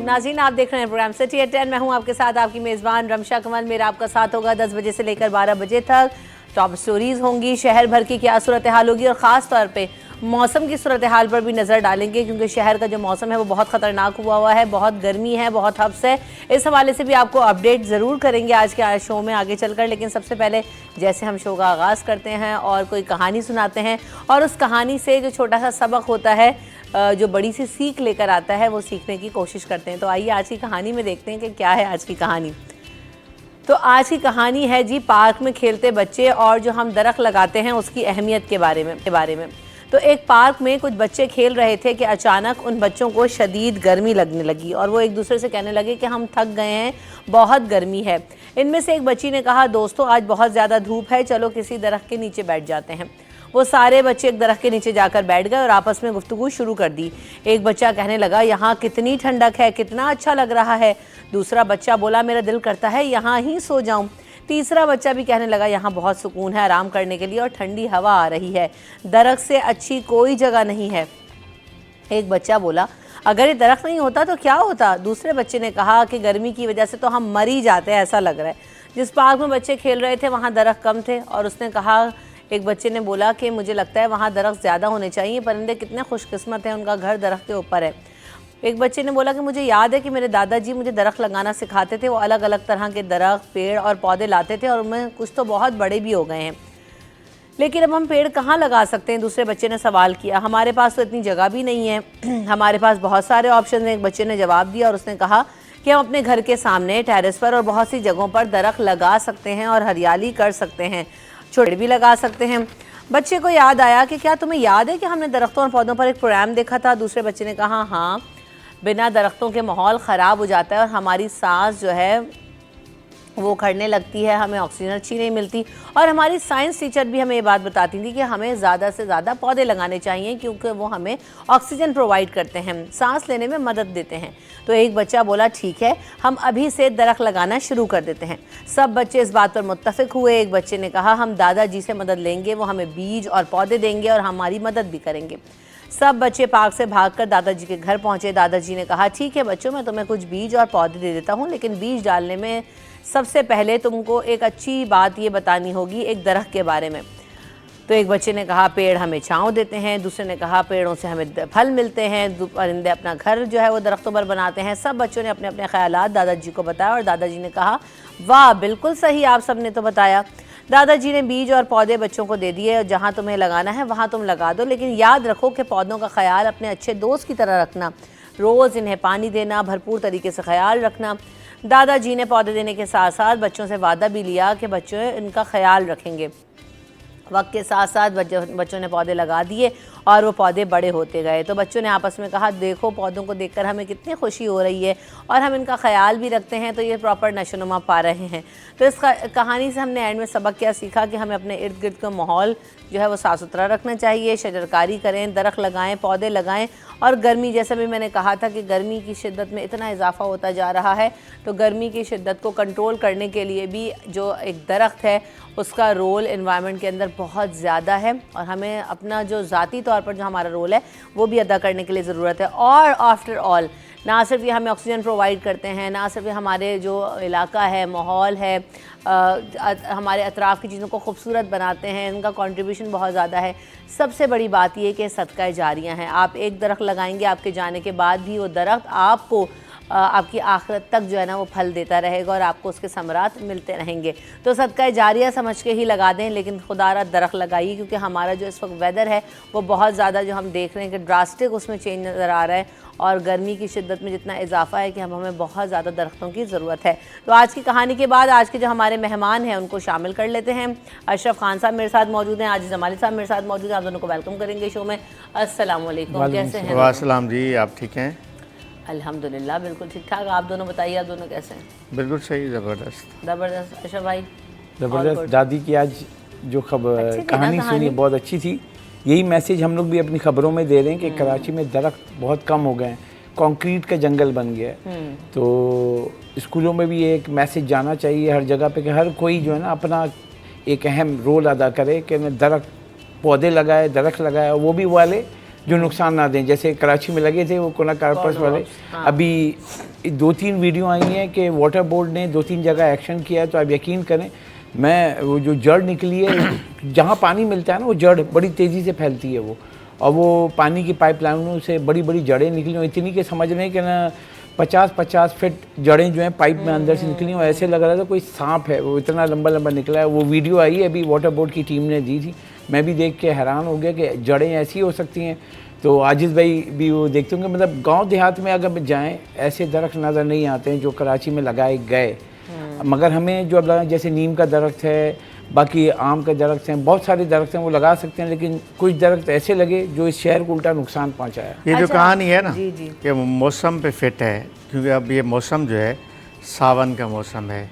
नाज़रीन, आप देख रहे हैं प्रोग्राम सिटी एट 10। मैं हूं आपके साथ आपकी मेज़बान रमशा कमल। मेरा आपका साथ होगा 10 बजे से लेकर 12 बजे तक। टॉप स्टोरीज होंगी, शहर भर की क्या सूरत हाल होगी और ख़ास तौर पे मौसम की सूरत हाल पर भी नज़र डालेंगे, क्योंकि शहर का जो मौसम है वो बहुत ख़तरनाक हुआ है, बहुत गर्मी है, बहुत हब्स है। इस हवाले से भी आपको अपडेट ज़रूर करेंगे आज के शो में आगे चलकर। लेकिन सबसे पहले जैसे हम शो का आगाज़ करते हैं और कोई कहानी सुनाते हैं और उस कहानी से जो छोटा सा सबक होता है, जो बड़ी सी सीख लेकर आता है, वो सीखने की कोशिश करते हैं। तो आइए आज की कहानी में देखते हैं कि क्या है आज की कहानी। तो आज की कहानी है जी पार्क में खेलते बच्चे और जो हम दरख्त लगाते हैं उसकी अहमियत के बारे में। तो एक पार्क में कुछ बच्चे खेल रहे थे कि अचानक उन बच्चों को शदीद गर्मी लगने लगी और वो एक दूसरे से कहने लगे कि हम थक गए हैं, बहुत गर्मी है। इनमें से एक बच्ची ने कहा, दोस्तों आज बहुत ज़्यादा धूप है, चलो किसी दरख्त के नीचे बैठ जाते हैं। वो सारे बच्चे एक दरख्त के नीचे जाकर बैठ गए और आपस में गुफ्तगू शुरू कर दी। एक बच्चा कहने लगा, यहाँ कितनी ठंडक है, कितना अच्छा लग रहा है। दूसरा बच्चा बोला, मेरा दिल करता है यहाँ ही सो जाऊं। तीसरा बच्चा भी कहने लगा, यहाँ बहुत सुकून है आराम करने के लिए और ठंडी हवा आ रही है, दरख्त से अच्छी कोई जगह नहीं है। एक बच्चा बोला, अगर ये दरख्त नहीं होता तो क्या होता। दूसरे बच्चे ने कहा कि गर्मी की वजह से तो हम मर ही जाते हैं, ऐसा लग रहा है। जिस पार्क में बच्चे खेल रहे थे वहाँ दरख्त कम थे और उसने कहा, एक बच्चे ने बोला कि मुझे लगता है वहाँ दरख्त ज़्यादा होने चाहिए, परिंदे कितने खुशकिस्मत हैं, उनका घर दरख्त के ऊपर है। एक बच्चे ने बोला कि मुझे याद है कि मेरे दादाजी मुझे दरख्त लगाना सिखाते थे, वो अलग अलग तरह के दरख्त, पेड़ और पौधे लाते थे और उनमें कुछ तो बहुत बड़े भी हो गए हैं, लेकिन अब हम पेड़ कहाँ लगा सकते हैं। दूसरे बच्चे ने सवाल किया, हमारे पास तो इतनी जगह भी नहीं है, हमारे पास बहुत सारे ऑप्शन हैं। एक बच्चे ने जवाब दिया और उसने कहा कि हम अपने घर के सामने टेरेस पर और बहुत सी जगहों पर दरख्त लगा सकते हैं और हरियाली कर सकते हैं, छोटे भी लगा सकते हैं। बच्चे को याद आया कि क्या तुम्हें याद है कि हमने दरख्तों और पौधों पर एक प्रोग्राम देखा था। दूसरे बच्चे ने कहा, हाँ, बिना दरख्तों के माहौल ख़राब हो जाता है और हमारी सांस जो है वो खड़ने लगती है, हमें ऑक्सीजन अच्छी नहीं मिलती। और हमारी साइंस टीचर भी हमें ये बात बताती थी कि हमें ज़्यादा से ज़्यादा पौधे लगाने चाहिए, क्योंकि वो हमें ऑक्सीजन प्रोवाइड करते हैं, सांस लेने में मदद देते हैं। तो एक बच्चा बोला, ठीक है, हम अभी से दरख्त लगाना शुरू कर देते हैं। सब बच्चे इस बात पर मुत्तफिक हुए। एक बच्चे ने कहा, हम दादाजी से मदद लेंगे, वो हमें बीज और पौधे देंगे और हमारी मदद भी करेंगे। सब बच्चे पार्क से भागकर दादाजी के घर पहुंचे। दादाजी ने कहा, ठीक है बच्चों, मैं तुम्हें कुछ बीज और पौधे दे देता हूं, लेकिन बीज डालने में सबसे पहले तुमको एक अच्छी बात ये बतानी होगी एक दरख्त के बारे में। तो एक बच्चे ने कहा, पेड़ हमें छांव देते हैं। दूसरे ने कहा, पेड़ों से हमें फल मिलते हैं, परिंदे अपना घर जो है वो दरख्तों पर बनाते हैं। सब बच्चों ने अपने अपने ख्यालात दादाजी को बताया और दादाजी ने कहा, वाह, बिल्कुल सही, आप सब ने तो बताया। दादाजी ने बीज और पौधे बच्चों को दे दिए और जहाँ तुम्हें लगाना है वहाँ तुम लगा दो, लेकिन याद रखो कि पौधों का ख्याल अपने अच्छे दोस्त की तरह रखना, रोज़ इन्हें पानी देना, भरपूर तरीके से ख्याल रखना। दादाजी ने पौधे देने के साथ साथ बच्चों से वादा भी लिया कि बच्चों इनका ख्याल रखेंगे। वक्त के साथ साथ बच्चों ने पौधे लगा दिए और वो पौधे बड़े होते गए। तो बच्चों ने आपस में कहा, देखो पौधों को देखकर हमें कितनी खुशी हो रही है और हम इनका ख्याल भी रखते हैं, तो ये प्रॉपर नशोनुमा पा रहे हैं। तो इस कहानी से हमने एंड में सबक क्या सीखा कि हमें अपने इर्द गिर्द का माहौल जो है वो साफ़ सुथरा रखना चाहिए, शजरकारी करें, दरख्त लगाएं, पौधे लगाएं। और गर्मी, जैसा भी मैंने कहा था कि गर्मी की शिद्दत में इतना इजाफा होता जा रहा है, तो गर्मी की शिद्दत को कंट्रोल करने के लिए भी जो एक दरख्त है उसका रोल एनवायरनमेंट के अंदर बहुत ज़्यादा है और हमें अपना जो ज़ाती तौर पर जो हमारा रोल है वो भी अदा करने के लिए ज़रूरत है। और आफ्टर ऑल ना सिर्फ ये हमें ऑक्सीजन प्रोवाइड करते हैं, ना सिर्फ हमारे जो इलाका है, माहौल है, हमारे अतराफ़ की चीज़ों को खूबसूरत बनाते हैं, इनका कंट्रीब्यूशन बहुत ज़्यादा है। सबसे बड़ी बात ये कि सदका जारियाँ हैं। आप एक दरख्त लगाएंगे, आपके जाने के बाद भी वो दरख्त आपको आपकी आखिरत तक जो है ना वो फल देता रहेगा और आपको उसके समरात मिलते रहेंगे। तो सदका जारिया समझ के ही लगा दें, लेकिन खुदारा दरख्त लगाइए, क्योंकि हमारा जो इस वक्त वेदर है वो बहुत ज़्यादा जो हम देख रहे हैं कि ड्रास्टिक उसमें चेंज नज़र आ रहा है और गर्मी की शिद्दत में जितना इजाफा है कि हमें बहुत ज़्यादा दरख्तों की ज़रूरत है। तो आज की कहानी के बाद आज के जो हमारे मेहमान हैं उनको शामिल कर लेते हैं। अशरफ खान साहब मेरे साथ मौजूद हैं, आजिज़ जमाली साहब मेरे साथ मौजूद हैं। आप दोनों को वेलकम करेंगे शो में। अस्सलाम वालेकुम, कैसे हैं? वालेकुम जी, आप ठीक हैं? अल्हम्दुलिल्लाह बिल्कुल ठीक ठाक। आप दोनों बताइए, आप दोनों कैसे हैं? बिल्कुल सही, ज़बरदस्त ज़बरदस्त। अशरफ भाई? ज़बरदस्त। दादी की आज जो कहानी सुनी बहुत अच्छी थी। यही मैसेज हम लोग भी अपनी खबरों में दे रहे हैं कि कराची में दरख्त बहुत कम हो गए हैं, कंक्रीट का जंगल बन गया है। तो स्कूलों में भी एक मैसेज जाना चाहिए हर जगह पे कि हर कोई जो है ना अपना एक अहम रोल अदा करे कि दरख्त पौधे लगाए, दरख्त लगाए, वो भी वाले जो नुकसान ना दें। जैसे कराची में लगे थे वो कोना कारपर्स वाले, अभी 2-3 वीडियो आई हैं कि वाटर बोर्ड ने 2-3 जगह एक्शन किया है, तो आप यकीन करें मैं वो जो जड़ निकली है जहाँ पानी मिलता है ना, वो जड़ बड़ी तेज़ी से फैलती है वो, और वो पानी की पाइपलाइनों से बड़ी बड़ी जड़ें निकली हुई, इतनी कि समझ रहे हैं कि ना 50-50 फीट जड़ें जो हैं पाइप में अंदर से निकली, और ऐसे लग रहा था कोई सांप है, वो इतना लंबा लंबा निकला है। वो वीडियो आई है अभी वाटर बोर्ड की टीम ने दी थी, मैं भी देख के हैरान हो गया कि जड़ें ऐसी हो सकती हैं। तो आजिज़ भाई भी वो देखते होंगे, मतलब गांव देहात में अगर जाएं ऐसे दरख्त नज़र नहीं आते हैं जो कराची में लगाए गए, मगर हमें जो अब लगा जैसे नीम का दरख्त है, बाकी आम के दरख्त हैं, बहुत सारे दरख्त हैं वो लगा सकते हैं, लेकिन कुछ दरख्त ऐसे लगे जो इस शहर को उल्टा नुकसान पहुंचाया। ये जो कहानी है ना, जी जी, ये मौसम पे फिट है, क्योंकि अब ये मौसम जो है सावन का मौसम है।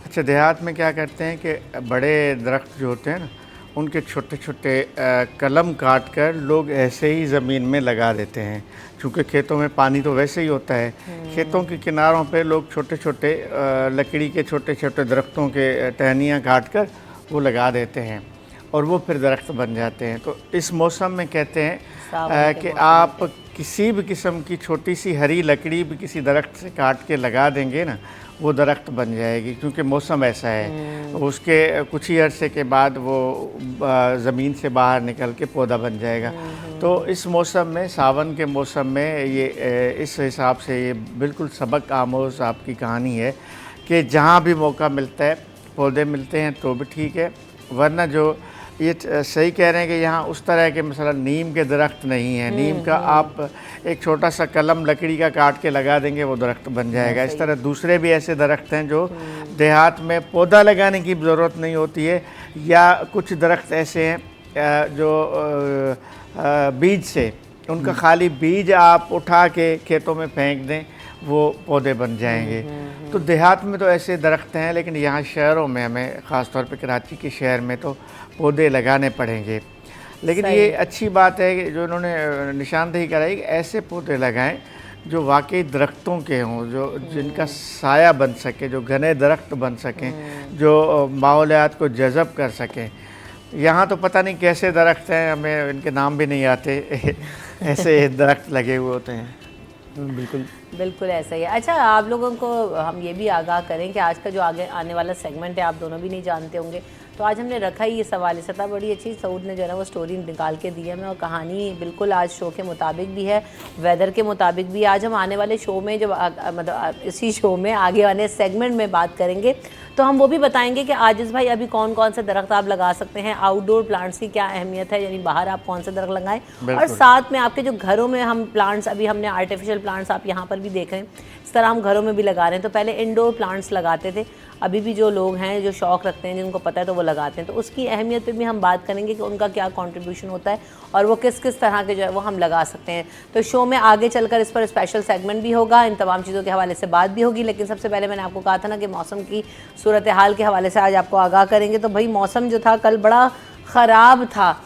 अच्छा, देहात में क्या करते हैं कि बड़े दरख्त जो होते हैं ना, उनके छोटे छोटे कलम काट कर लोग ऐसे ही ज़मीन में लगा देते हैं, क्योंकि खेतों में पानी तो वैसे ही होता है। खेतों के किनारों पे लोग छोटे छोटे लकड़ी के छोटे छोटे दरख्तों के टहनियाँ काट कर वो लगा देते हैं, और वो फिर दरख्त बन जाते हैं। तो इस मौसम में कहते हैं कि आप किसी भी किस्म की छोटी सी हरी लकड़ी भी किसी दरख्त से काट के लगा देंगे ना, वो दरख्त बन जाएगी, क्योंकि मौसम ऐसा है। उसके कुछ ही अरसे के बाद वो ज़मीन से बाहर निकल के पौधा बन जाएगा। तो इस मौसम में, सावन के मौसम में, ये इस हिसाब से ये बिल्कुल सबक आमोज़ आपकी कहानी है कि जहाँ भी मौका मिलता है पौधे मिलते हैं तो भी ठीक है, वरना जो ये सही कह रहे हैं कि यहाँ उस तरह के मसलन नीम के दरख्त नहीं है। नीम का आप एक छोटा सा कलम लकड़ी का काट के लगा देंगे वो दरख्त बन जाएगा। इस तरह दूसरे भी ऐसे दरख्त हैं जो देहात में पौधा लगाने की ज़रूरत नहीं होती है, या कुछ दरख्त ऐसे हैं जो बीज से, उनका खाली बीज आप उठा के खेतों में फेंक दें वो पौधे बन जाएंगे। तो देहात में तो ऐसे दरख्त हैं, लेकिन यहाँ शहरों में हमें ख़ास तौर पे कराची के शहर में तो पौधे लगाने पड़ेंगे। लेकिन ये अच्छी बात है कि जो उन्होंने निशानदेही कराई कि ऐसे पौधे लगाएं जो वाकई दरख्तों के हों, जो जिनका साया बन सके, जो घने दरख्त बन सकें, जो माहौलियात को जज़ब कर सकें। यहाँ तो पता नहीं कैसे दरख्त हैं, हमें इनके नाम भी नहीं आते ऐसे दरख्त लगे हुए होते हैं। बिल्कुल बिल्कुल ऐसा ही है। अच्छा, आप लोगों को हम ये भी आगाह करें कि आज का जो आगे आने वाला सेगमेंट है आप दोनों भी नहीं जानते होंगे, तो आज हमने रखा ही इस हवाले से था। बड़ी अच्छी सऊद ने जो है ना वो स्टोरी निकाल के दी है हमें, और कहानी बिल्कुल आज शो के मुताबिक भी है, वेदर के मुताबिक भी। आज हम आने वाले शो में जब मतलब इसी शो में आगे आने सेगमेंट में बात करेंगे तो हम वो भी बताएंगे कि आजिज़ भाई अभी कौन कौन से दरख्त आप लगा सकते हैं, आउटडोर प्लांट्स की क्या अहमियत है, यानी बाहर आप कौन से दरख्त लगाएं, और साथ में आपके जो घरों में हम प्लांट्स, अभी हमने आर्टिफिशियल प्लांट्स आप यहाँ पर भी देख रहे हैं, इस तरह हम घरों में भी लगा रहे हैं। तो पहले इंडोर प्लांट्स लगाते थे, अभी भी जो लोग हैं जो शौक़ रखते हैं, जिनको पता है तो वो लगाते हैं। तो उसकी अहमियत पे भी हम बात करेंगे कि उनका क्या कंट्रीब्यूशन होता है और वो किस किस तरह के जो है वो हम लगा सकते हैं। तो शो में आगे चलकर इस पर स्पेशल सेगमेंट भी होगा, इन तमाम चीज़ों के हवाले से बात भी होगी। लेकिन सबसे पहले मैंने आपको कहा था ना कि मौसम की सूरत हाल के हवाले से आज आपको आगाह करेंगे। तो भाई मौसम जो था कल बड़ा ख़राब था,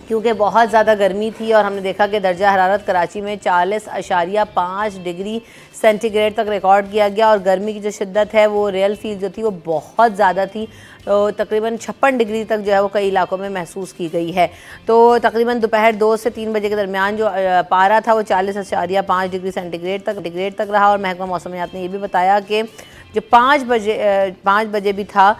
क्योंकि बहुत ज़्यादा गर्मी थी, और हमने देखा कि दर्जा हरारत कराची में 40.5 डिग्री सेंटीग्रेड तक रिकॉर्ड किया गया, और गर्मी की जो शिद्दत है वो रियल फील जो थी वो बहुत ज़्यादा थी। तो तकरीबन 56 डिग्री तक जो है वो कई इलाकों में महसूस की गई है। तो तकरीबन दोपहर 2 से 3 बजे के दरमियान जो पारा था वो 40.5 डिग्री सेंटीग्रेड तक रहा। और महकमा मौसमियात ने ये भी बताया कि जो 5 बजे भी था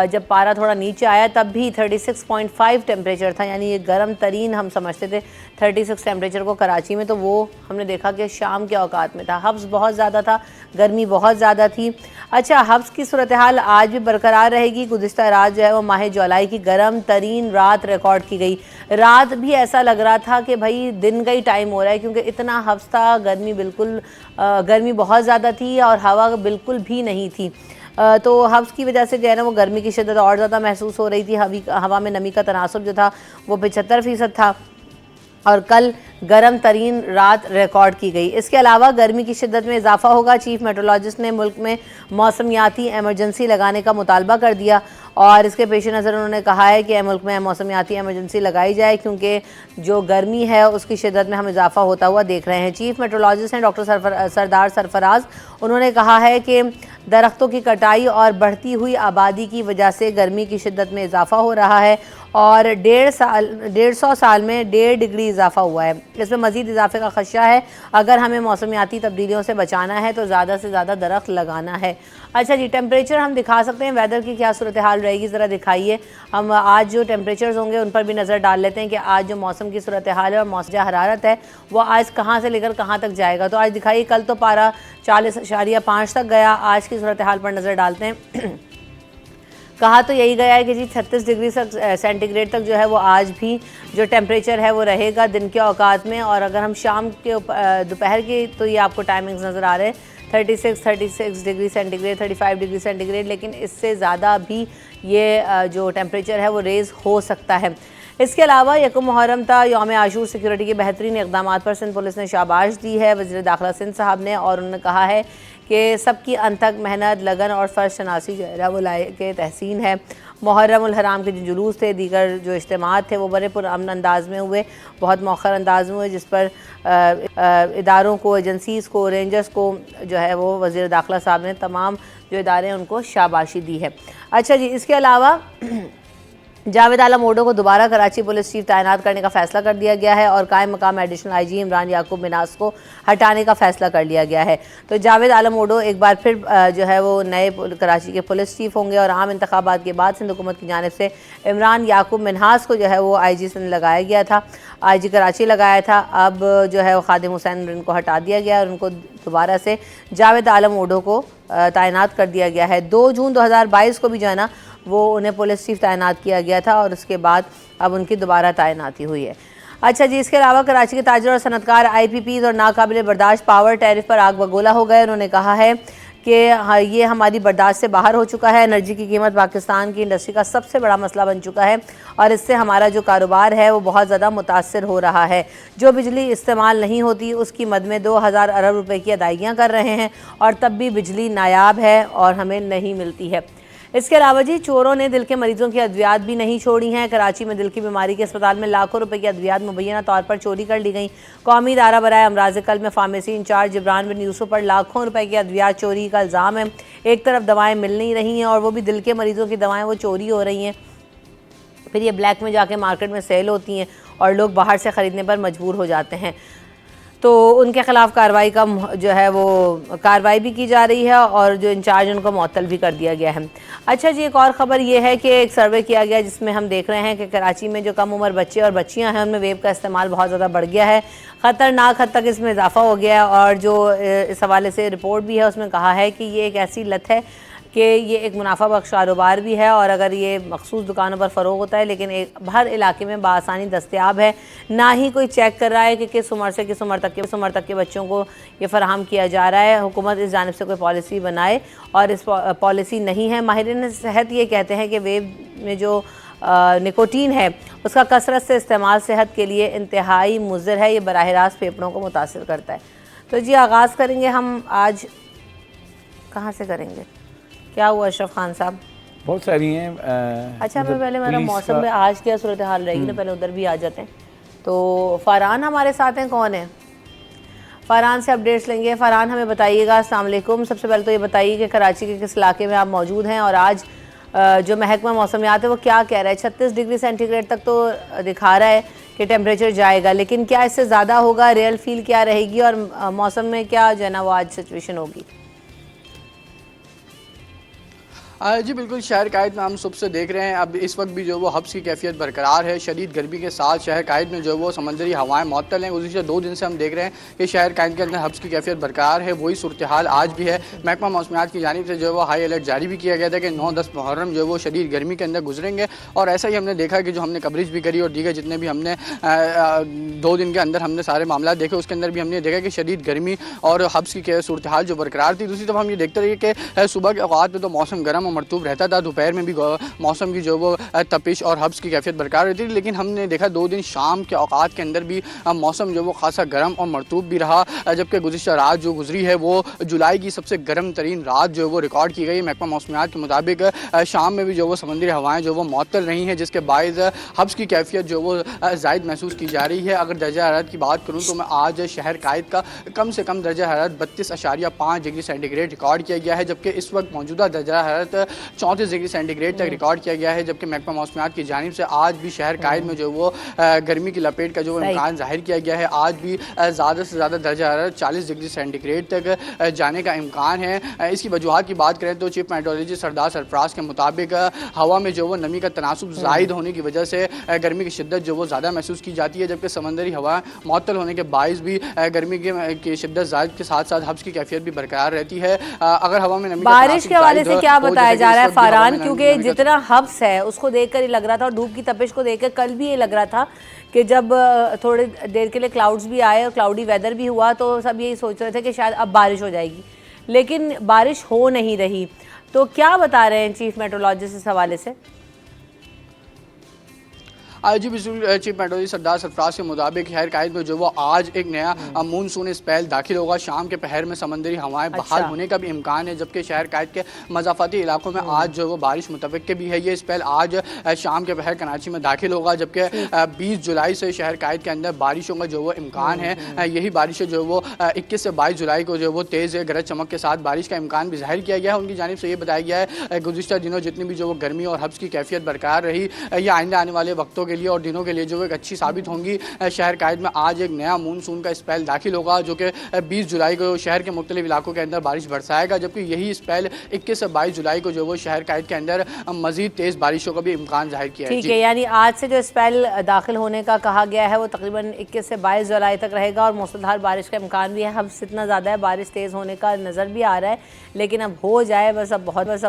जब पारा थोड़ा नीचे आया, तब भी 36.5 टेम्परेचर था, यानी ये गर्म तरीन हम समझते थे 36 टेम्परेचर को कराची में। तो वो हमने देखा कि शाम के औकात में था, हब्स बहुत ज़्यादा था, गर्मी बहुत ज़्यादा थी। अच्छा, हब्स की सूरत हाल आज भी बरकरार रहेगी। गुज़िश्ता रात जो है वो माह जुलाई की गर्म तरीन रात रिकॉर्ड की गई। रात भी ऐसा लग रहा था कि भाई दिन का ही टाइम हो रहा है, क्योंकि इतना हब्स था, गर्मी बहुत ज़्यादा थी और हवा बिल्कुल भी नहीं थी। तो हब्स की वजह से जो है ना वो गर्मी की शिद्दत और ज़्यादा महसूस हो रही थी। हवा में नमी का तनासुब जो था वो 75% था, और कल गर्म तरीन रात रिकॉर्ड की गई। इसके अलावा गर्मी की शिद्दत में इजाफा होगा। चीफ मेट्रोलॉजिस्ट ने मुल्क में मौसमियाती एमरजेंसी लगाने का मुतालबा कर दिया, और इसके पेश नज़र उन्होंने कहा है कि मुल्क में मौसमियाती एमरजेंसी लगाई जाए, क्योंकि जो गर्मी है उसकी शिद्दत में हम इजाफा होता हुआ देख रहे हैं। चीफ मेट्रोलॉजिस्ट हैं डॉक्टर सरदार सरफराज, उन्होंने कहा है कि दरख्तों की कटाई और बढ़ती हुई आबादी की वजह से गर्मी की शिद्दत में इजाफा हो रहा है, और 150 साल में 1.5 डिग्री इजाफा हुआ है। इसमें मज़ीद इजाफे का खदशा है। अगर हमें मौसमियाती तब्दीलियों से बचाना है तो ज़्यादा से ज़्यादा दरख्त लगाना है। अच्छा जी, टेम्परेचर हम दिखा सकते हैं, वेदर की क्या सूरत हाल रहेगी ज़रा दिखाइए। हम आज जो टेम्परेचर्स होंगे उन पर भी नज़र डाल लेते हैं कि आज जो मौसम की सूरत हाल है और मौसम हरारत है वो आज कहाँ से लेकर कहाँ तक जाएगा। तो आज दिखाइए, कल तो पारा 40.5 तक गया। आज की सूरत हाल पर नज़र डालते हैं। कहा तो यही गया है कि जी 36 डिग्री सेंटीग्रेड तक जो है वो आज भी जो टेम्परेचर है वो रहेगा दिन के औकात में। और अगर हम शाम के दोपहर की, तो ये आपको टाइमिंग्स नज़र आ रहे हैं 36 डिग्री सेंटीग्रेड, 35 डिग्री सेंटीग्रेड, लेकिन इससे ज़्यादा भी ये जो टेम्परेचर है वो रेज़ हो सकता है। इसके अलावा यकम मुहर्रम था, यौम आशूर, सिक्योरिटी के बेहतरीन इक़दाम पर सिंध पुलिस ने शाबाश दी है वज़ीर दाखिला सिंध साहब ने, और उन्होंने कहा है कि सबकी अनथक मेहनत, लगन और फ़र्ज शनासी जो है वो लायक तहसीन है। मुहर्रम उल हराम के जो जुलूस थे, दीगर जो इज्तिमात थे वो बड़े पुरअमन अंदाज में हुए, बहुत मौखर अंदाज में हुए, जिस पर इदारों को, एजेंसीज़ को, रेंजर्स को जो है वो वज़ीर दाखिला साहब ने तमाम जो इदारे हैं उनको शाबाशी दी है। अच्छा जी, इसके अलावा जावेद आलम ओडो को दोबारा कराची पुलिस चीफ तैनात करने का फैसला कर दिया गया है और कायम मकाम एडिशनल आईजी इमरान याकूब मिनास को हटाने का फैसला कर लिया गया है। तो जावेद आलम ओडो एक बार फिर जो है वो नए कराची के पुलिस चीफ होंगे और आम इंतखाबात के बाद सिंध हुकूमत की जानिब से इमरान याकूब मिनास को जो है वो आईजी सिंध लगाया गया था, आईजी कराची लगाया था। अब जो है वो खादिम हुसैन इनको हटा दिया गया और उनको दोबारा से जावेद आलम ओडो को तैनात कर दिया गया है। 2 जून 2022 को भी जो है ना वो उन्हें पुलिस चीफ तैनात किया गया था और उसके बाद अब उनकी दोबारा तैनाती हुई है। अच्छा जी, इसके अलावा कराची के ताजर और सनतकार IPPs और नाकाबिल बर्दाश्त पावर टैरिफ पर आग बगोला हो गए। उन्होंने कहा है कि ये हमारी बर्दाश्त से बाहर हो चुका है। एनर्जी की कीमत पाकिस्तान की इंडस्ट्री का सबसे बड़ा मसला बन चुका है और इससे हमारा जो कारोबार है वो बहुत ज़्यादा मुतासर हो रहा है। जो बिजली इस्तेमाल नहीं होती उसकी मद में 2000 अरब रुपए की अदायगियाँ कर रहे हैं और तब भी बिजली नायाब है और हमें नहीं मिलती है। इसके अलावा जी, चोरों ने दिल के मरीजों की अद्वियात भी नहीं छोड़ी हैं। कराची में दिल की बीमारी के अस्पताल में लाखों रुपए की अद्वियात मुबैना तौर पर चोरी कर ली गई। कौमी इदारा बराए अमराज कल्ब में फार्मेसी इंचार्ज जिब्रान बिन यूसुफ पर लाखों रुपए की अद्वियात चोरी का इल्ज़ाम है। एक तरफ दवाएं मिल नहीं रही हैं और वो भी दिल के मरीजों की दवाएं वो चोरी हो रही हैं, फिर ये ब्लैक में जाके मार्केट में सेल होती हैं और लोग बाहर से ख़रीदने पर मजबूर हो जाते हैं। तो उनके ख़िलाफ़ कार्रवाई का जो है वो कार्रवाई भी की जा रही है और जो इंचार्ज उनको मुअत्तल भी कर दिया गया है। अच्छा जी, एक और ख़बर ये है कि एक सर्वे किया गया जिसमें हम देख रहे हैं कि कराची में जो कम उम्र बच्चे और बच्चियां हैं उनमें वेब का इस्तेमाल बहुत ज़्यादा बढ़ गया है। ख़तरनाक हद तक इसमें इजाफा हो गया है और जो इस हवाले से रिपोर्ट भी है उसमें कहा है कि ये एक ऐसी लत है कि ये एक मुनाफा बख्श कारोबार भी है और अगर ये मखसूस दुकानों पर फ़रोग होता है लेकिन हर इलाके में बासानी दस्तयाब है, ना ही कोई चेक कर रहा है कि किस उम्र से किस उम्र तक के बच्चों को ये फ़राहम किया जा रहा है। हुकूमत इस जानिब से कोई पॉलिसी बनाए और इस पॉलिसी नहीं है। माहिरीन सेहत ये कहते हैं कि वेब में जो निकोटीन है उसका कसरत से इस्तेमाल सेहत के लिए इंतहाई मुज़र है, ये बराह रास्त फेफड़ों को मुतासिर करता है। तो जी, आगाज़ करेंगे हम आज, कहाँ से करेंगे, क्या हुआ अशरफ खान साहब? बहुत सारी हैं। अच्छा, मैं पहले मेरा मौसम में आज क्या सूरत हाल रहेगी ना, पहले उधर भी आ जाते हैं। तो फ़रहान हमारे साथ हैं, कौन है? फ़रहान से अपडेट्स लेंगे। फ़रहान हमें बताइएगा। अस्सलाम वालेकुम। सबसे पहले तो ये बताइए कि कराची के किस इलाके में आप मौजूद हैं और आज जो महकमा मौसमियात है वो क्या कह रहा है? 36 डिग्री सेंटीग्रेड तक तो दिखा रहा है कि टेम्परेचर जाएगा, लेकिन क्या इससे ज़्यादा होगा? रियल फील क्या रहेगी और मौसम में क्या जो है ना वो आज सिचुएशन होगी? जी बिल्कुल, शहर कायद में हम सुबह से देख रहे हैं। अब इस वक्त भी जो वो हब्स की कैफियत बरकरार है। शदीद गर्मी के साथ शहर कायद में जो वो समंदरी हवाएं मुअत्तल हैं। गुज़िश्ता 2 दिन से हम देख रहे हैं कि शहर कायद के अंदर हब्स की कैफियत बरकरार है। वही सूरत हाल आज भी है। महकमा मौसमियात की जानिब से जो वो हाई अलर्ट जारी भी किया गया था कि 9-10 मुहर्रम जो वो शदीद गर्मी के अंदर गुजरेंगे और ऐसा ही हमने देखा कि जो हमने कवरेज भी करी और दीगर जितने भी हमने 2 दिन के अंदर हमने सारे मामला देखे उसके अंदर भी हमने देखा कि शदीद गर्मी और हब्स की सूरत हाल जो बरकरार थी। दूसरी तरफ हम ये देखते रहिए कि सुबह के औकात में तो मौसम गर्म और मरतूब रहता था, दोपहर में भी मौसम की जो वो तपिश और हब्स की कैफियत बरकरार रहती थी, लेकिन हमने देखा 2 दिन शाम के औकात के अंदर भी मौसम जो वो खासा गर्म और मरतूब भी रहा। जबकि गुज़िश्ता रात जो गुजरी है वो जुलाई की सबसे गर्म तरीन रात जो वो रिकॉर्ड की गई। महकमा मौसमियात के मुताबिक शाम में भी जो वो समंदरी हवाएं जो वो मुअत्तल रही हैं, जिसके बायस हब्स की कैफियत जो वो ज़ायद महसूस की जा रही है। अगर दर्जा हरारत की बात करूँ तो मैं आज शहर कायद का कम से कम दर्जा हरारत 32.5 डिग्री सेंटीग्रेड रिकॉर्ड किया गया है, जबकि इस वक्त मौजूदा दर्जा हरारत 34 डिग्री सेंटीग्रेड तक रिकॉर्ड किया गया है, जबकि महकमा मौसमियात की जानिब से आज भी शहर कायद में जो वो गर्मी की लपेट का जो इम्कान जाहिर किया गया है। आज भी ज़्यादा से ज़्यादा दर्जा हरारत 40 डिग्री सेंटीग्रेड तक जाने का इम्कान है। इसकी वजूहत की बात करें तो चीफ मेट्रोलॉजिस्ट सरदार सरफराज के मुताबिक हवा में जो वो नमी का तनासुब ज़ायद होने की वजह से गर्मी की शिद्दत जो वो ज़्यादा महसूस की जाती है, जबकि समंदरी हवा मअतल होने के बायस भी गर्मी की शिद्दत ज़ायद के साथ साथ हब्स की कैफियत भी बरकरार रहती है। अगर हवा में नमी बारिश के हवाले से क्या बताया जा रहा है फरहान, क्योंकि जितना हब्स है उसको देखकर ही लग रहा था और धूप की तपिश को देखकर कल भी ये लग रहा था कि जब थोड़ी देर के लिए क्लाउड्स भी आए और क्लाउडी वेदर भी हुआ तो सब यही सोच रहे थे कि शायद अब बारिश हो जाएगी, लेकिन बारिश हो नहीं रही। तो क्या बता रहे हैं चीफ मेट्रोलॉजिस्ट इस हवाले से? जी बिल्कुल, चीफ मेट्रोलॉजिस्ट सरदार सरफराज के मुताबिक शहर कायद में जो वो आज एक नया मानसून स्पेल दाखिल होगा। शाम के पहर में समंदरी हवाएं बहाल होने का भी इम्कान है, जबकि शहर कायद के मज़ाफ़ाती इलाकों में आज जो वो बारिश मुतवक्के भी है। ये स्पेल आज शाम के पहर कराची में दाखिल होगा, जबकि 20 जुलाई से शहर कायद के अंदर बारिशों का जो वो इम्कान है। यही बारिशें जो वो 21 से 22 जुलाई को जो वो तेज़ गरज चमक के साथ बारिश का इम्कान भी जाहिर किया गया है। उनकी जानिब से ये बताया गया है गुज़िश्ता दिनों जितनी भी जो वो गर्मी और हब्स की कैफियत बरकरार रही, ये आइंदा आने वाले वक्तों के लिए और दिनों के लिए जो एक अच्छी साबित होंगी। शहर कायद में आज एक नया मानसून का स्पेल दाखिल होगा, जो कि 20 जुलाई को शहर के मुख्तलिफ इलाकों के अंदर बारिश बरसाएगा, जबकि यही स्पेल 21 से 22 जुलाई को जो वो शहर कायद के अंदर मजीद तेज़ बारिशों का भी इम्कान जाहिर किया है। ठीक है, यानी आज से जो स्पेल दाखिल होने का कहा गया है वो तकरीबन 21 से 22 जुलाई तक रहेगा और मूसलाधार बारिश का इम्कान भी है। हब्स इतना ज़्यादा है, बारिश तेज़ होने का नज़र भी आ रहा है, लेकिन अब हो जाए बस। अब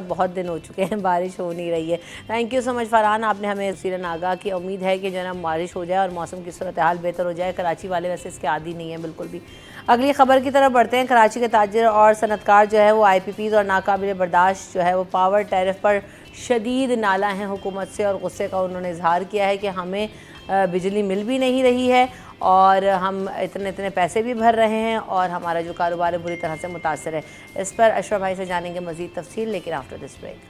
बहुत दिन हो चुके हैं, बारिश हो नहीं रही है। Thank you so much Farhan, आपने हमें तफसीलन आगाह की। उम्मीद है कि जो है बारिश हो जाए और मौसम की सूरत हाल बेहतर हो जाए। कराची वाले वैसे इसके आदी नहीं है बिल्कुल भी। अगली खबर की तरफ बढ़ते हैं। कराची के ताजिर और सनतकार जो है वो IPPs और नाकाबिल बर्दाश्त जो है वो पावर टैरिफ पर शदीद नाला हैं हुकूमत से, और गुस्से का उन्होंने इजहार किया है कि हमें बिजली मिल भी नहीं रही है और हम इतने पैसे भी भर रहे हैं और हमारा जो कारोबार है बुरी तरह से मुतासर है। इस पर अशरफ भाई से जानेंगे मज़ीद तफसील, लेकिन after this break.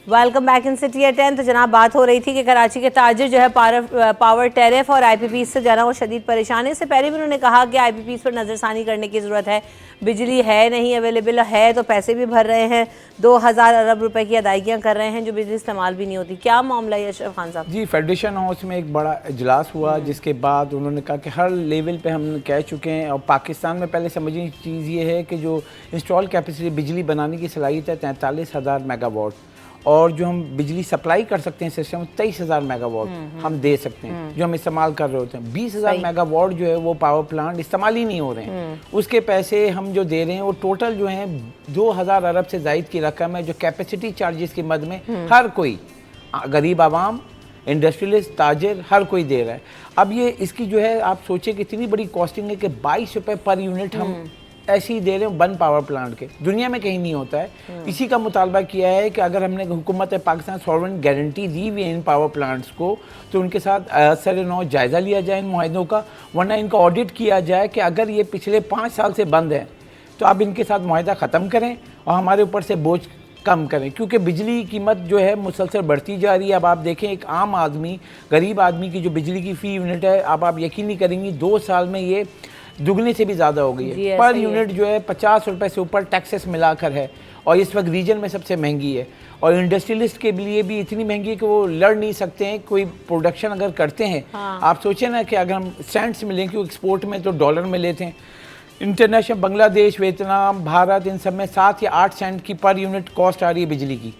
Welcome back in city at 10। तो जनाब बात हो रही थी कि कराची के ताजिर जो है पावर टैरिफ और IPPs से जाना वो शदीद परेशान है। इससे पहले भी उन्होंने कहा कि IPPs पर नज़रसानी करने की ज़रूरत है, बिजली है नहीं, अवेलेबल है तो पैसे भी भर रहे हैं, 2000 अरब रुपए की अदायगियाँ कर रहे हैं जो बिजली इस्तेमाल भी नहीं होती। क्या मामला है अशरफ खान साहब? जी, फेडरेशन हाउस में एक बड़ा इजलास हुआ जिसके बाद उन्होंने कहा कि हर लेवल पे हम कह चुके हैं और पाकिस्तान में पहले समझने की चीज़ ये है कि जो इंस्टॉल कैपेसिटी बिजली बनाने की सलाहियत है 43,000 मेगावाट, और जो हम बिजली सप्लाई कर सकते हैं सिस्टम 23,000 मेगावाट हम दे सकते हैं जो हम इस्तेमाल कर रहे होते हैं। 20,000 मेगावाट जो है वो पावर प्लांट इस्तेमाल ही नहीं हो रहे हैं, उसके पैसे हम जो दे रहे हैं वो टोटल जो है 2,000 अरब से ज़ायद की रकम है जो कैपेसिटी चार्जेस की मद में हर कोई गरीब आवाम, इंडस्ट्रियलिस्ट, ताजिर हर कोई दे रहा है। अब ये इसकी जो है आप सोचिए कि इतनी बड़ी कॉस्टिंग है कि 22 रुपये पर यूनिट हम ऐसे ही दे रहे हैं वन पावर प्लांट के, दुनिया में कहीं नहीं होता है। इसी का मुतालबा किया है कि अगर हमने हुकूमत पाकिस्तान सॉवरेन गारंटी दी हुई है इन पावर प्लांट्स को तो उनके साथ असर नौ जायज़ा लिया जाए इन मुआहदों का, वरना इनका ऑडिट किया जाए कि अगर ये पिछले 5 साल से बंद है तो आप इनके साथ मुआहदा ख़त्म करें और हमारे ऊपर से बोझ कम करें, क्योंकि बिजली की कीमत जो है मुसलसल बढ़ती जा रही है। अब आप देखें एक आम आदमी, गरीब आदमी की जो बिजली की फ़ी यूनिट है, अब आप यकीन नहीं करेंगी 2 साल में ये दुगने से भी ज़्यादा हो गई है। पर यूनिट जो है 50 रुपये से ऊपर टैक्सेस मिलाकर है और इस वक्त रीजन में सबसे महंगी है। और इंडस्ट्रियलिस्ट के लिए भी इतनी महंगी है कि वो लड़ नहीं सकते हैं। कोई प्रोडक्शन अगर करते हैं, आप सोचें ना कि अगर हम सेंट्स में लें, क्योंकि एक्सपोर्ट में तो डॉलर में लेते हैं, इंटरनेशनल बांग्लादेश, वियतनाम, भारत, इन सब में 7 या 8 सेंट की पर यूनिट कॉस्ट आ रही है बिजली की,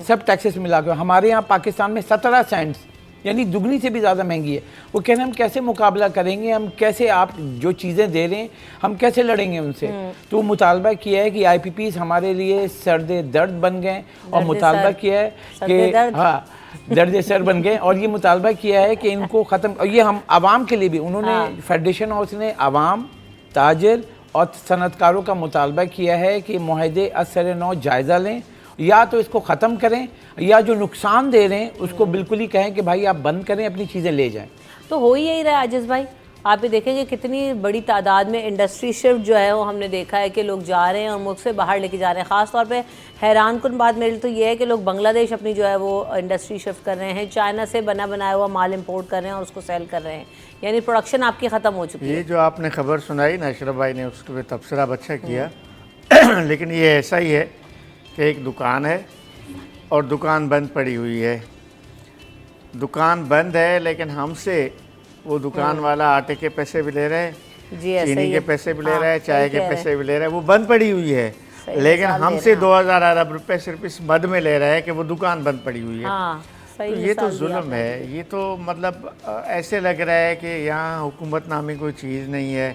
सब टैक्सेस मिलाकर। हमारे यहाँ पाकिस्तान में 17 सेंट्स, यानी दुगनी से भी ज़्यादा महंगी है। वो कह रहे हैं हम कैसे मुकाबला करेंगे, हम कैसे, आप जो चीज़ें दे रहे हैं हम कैसे लड़ेंगे उनसे। तो मुतालबा किया है कि IPPs हमारे लिए सर्द दर्द बन गए और मुतालबा किया है कि हाँ दर्द सर बन गए और ये मुतालबा किया है कि इनको ख़त्म, और ये हम आवाम के लिए भी उन्होंने फेडरेशन हाउस ने आवाम, ताजिर और सनतकारों का मुतालबा किया है कि मुआहदे असर नौ जायज़ा लें, या तो इसको ख़त्म करें या जो नुकसान दे रहे हैं उसको बिल्कुल ही कहें कि भाई आप बंद करें, अपनी चीज़ें ले जाएं। तो हो ही यही रहा है आजिज़ भाई, आप ये देखेंगे कितनी बड़ी तादाद में इंडस्ट्री शिफ्ट जो है वो हमने देखा है कि लोग जा रहे हैं और मुल्क से बाहर लेके जा रहे हैं। ख़ास तौर पे हैरान कुन बात मेरे लिए तो ये है कि लोग बांग्लादेश अपनी जो है वो इंडस्ट्री शिफ्ट कर रहे हैं, चाइना से बना बनाया हुआ माल इंपोर्ट कर रहे हैं और उसको सेल कर रहे हैं, यानी प्रोडक्शन आपकी ख़त्म हो चुकी है। ये जो आपने खबर सुनाई ना अशरफ भाई ने, उसके पे तबसरा अच्छा किया लेकिन ये ऐसा ही है कि एक दुकान है और दुकान बंद पड़ी हुई है। दुकान बंद है लेकिन हमसे वो दुकान वाला आटे के पैसे भी ले रहे हैं, जी ऐसा चीनी ही के है। पैसे भी ले हाँ, रहे हैं, चाय सही के कह रहे पैसे भी ले रहे हैं। वो बंद पड़ी हुई है सही लेकिन मिसाल दे हमसे रहे हैं 2000 अरब रुपए सिर्फ इस मद में ले रहे हैं कि वो दुकान बंद पड़ी हुई है। हाँ, सही तो ये तो मिसाल दी जुल्म आपने। है। ये तो मतलब ऐसे लग रहा है कि यहाँ हुकूमत नामी कोई चीज़ नहीं है।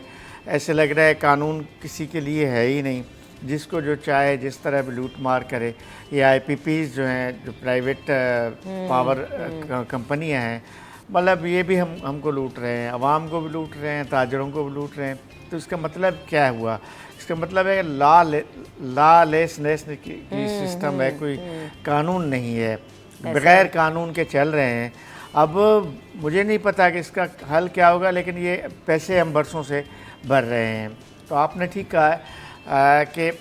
ऐसे लग रहा है कानून किसी के लिए है ही नहीं, जिसको जो चाहे जिस तरह भी लूट मार करे। ये IPPs जो हैं, जो प्राइवेट पावर कंपनियाँ हैं, मतलब ये भी हमको लूट रहे हैं, आवाम को भी लूट रहे हैं, ताजरों को भी लूट रहे हैं। तो इसका मतलब क्या हुआ? इसका मतलब है लॉ लेसनेस की सिस्टम है, कोई कानून नहीं है, बगैर कानून के चल रहे हैं। अब मुझे नहीं पता कि इसका हल क्या होगा, लेकिन ये पैसे हम बरसों से भर रहे हैं। तो आपने ठीक कहा है कि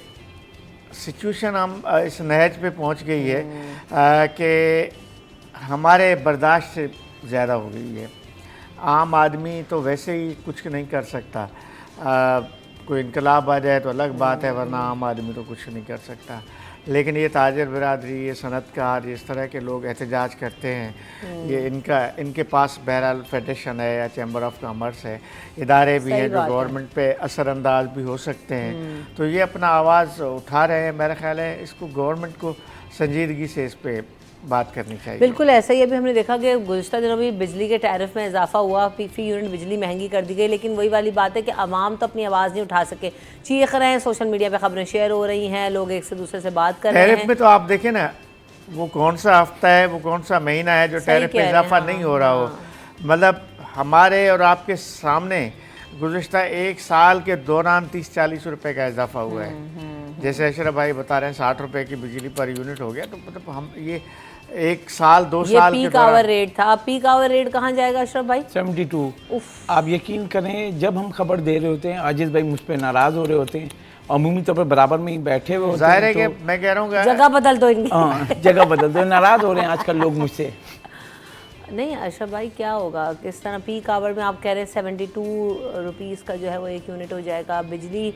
सिचुएशन हम इस नहज पे पहुंच गई है कि हमारे बर्दाश्त से ज़्यादा हो गई है। आम आदमी तो वैसे ही कुछ नहीं कर सकता, कोई इनकलाब आ जाए तो अलग बात है, वरना आम आदमी तो कुछ नहीं कर सकता। लेकिन ये ताजर बिरादरी, ये सनतकार, इस तरह के लोग एहतजाज करते हैं, ये इनके पास बहरहाल फेडरेशन है या चैम्बर ऑफ कॉमर्स है, इदारे भी हैं जो गवर्नमेंट पे असरअंदाज भी हो सकते हैं। तो ये अपना आवाज़ उठा रहे हैं। मेरा ख्याल है इसको गवर्नमेंट को संजीदगी से इस पर बात करनी चाहिए। बिल्कुल ऐसा ही अभी हमने देखा कि गुज़िश्ता दिनों में बिजली के टैरिफ में इजाफा हुआ, फी यूनिट बिजली महंगी कर दी गई, लेकिन वही वाली बात है कि आवाम तो अपनी आवाज़ नहीं उठा सके, चीख रहे हैं, सोशल मीडिया पे खबरें शेयर हो रही हैं, लोग एक से दूसरे से बात कर रहे हैं। टैरिफ में तो आप देखें ना, वो कौन सा हफ्ता है, वो कौन सा महीना है जो टैरिफ में इजाफा नहीं हो रहा हो। मतलब हमारे और आपके सामने गुज़िश्ता एक साल के दौरान 30-40 रुपए का इजाफा हुआ है। जैसे अशरफ भाई बता रहे हैं 60 रुपए की बिजली पर यूनिट हो गया। तो मतलब हम ये एक साल 2 साल ये पीक आवर रेट था। अब पीक आवर रेट कहाँ जाएगा अशरफ भाई? 72। आप यकीन करें, जब हम खबर दे रहे होते हैं आजिज़ भाई मुझ पर नाराज़ हो रहे होते हैं, अमूमी तौर पर बराबर में ही बैठे हुए होते हैं। जाहिर है कि मैं कह रहा हूँ जगह बदल दो इनकी। हाँ, जगह बदल दो, नाराज़ हो रहे हैं आजकल लोग मुझसे। नहीं अशरफ भाई, क्या होगा किस तरह पीक आवर में? आप कह रहे हैं 72 रुपीज़ का जो है वो एक यूनिट हो जाएगा। बिजली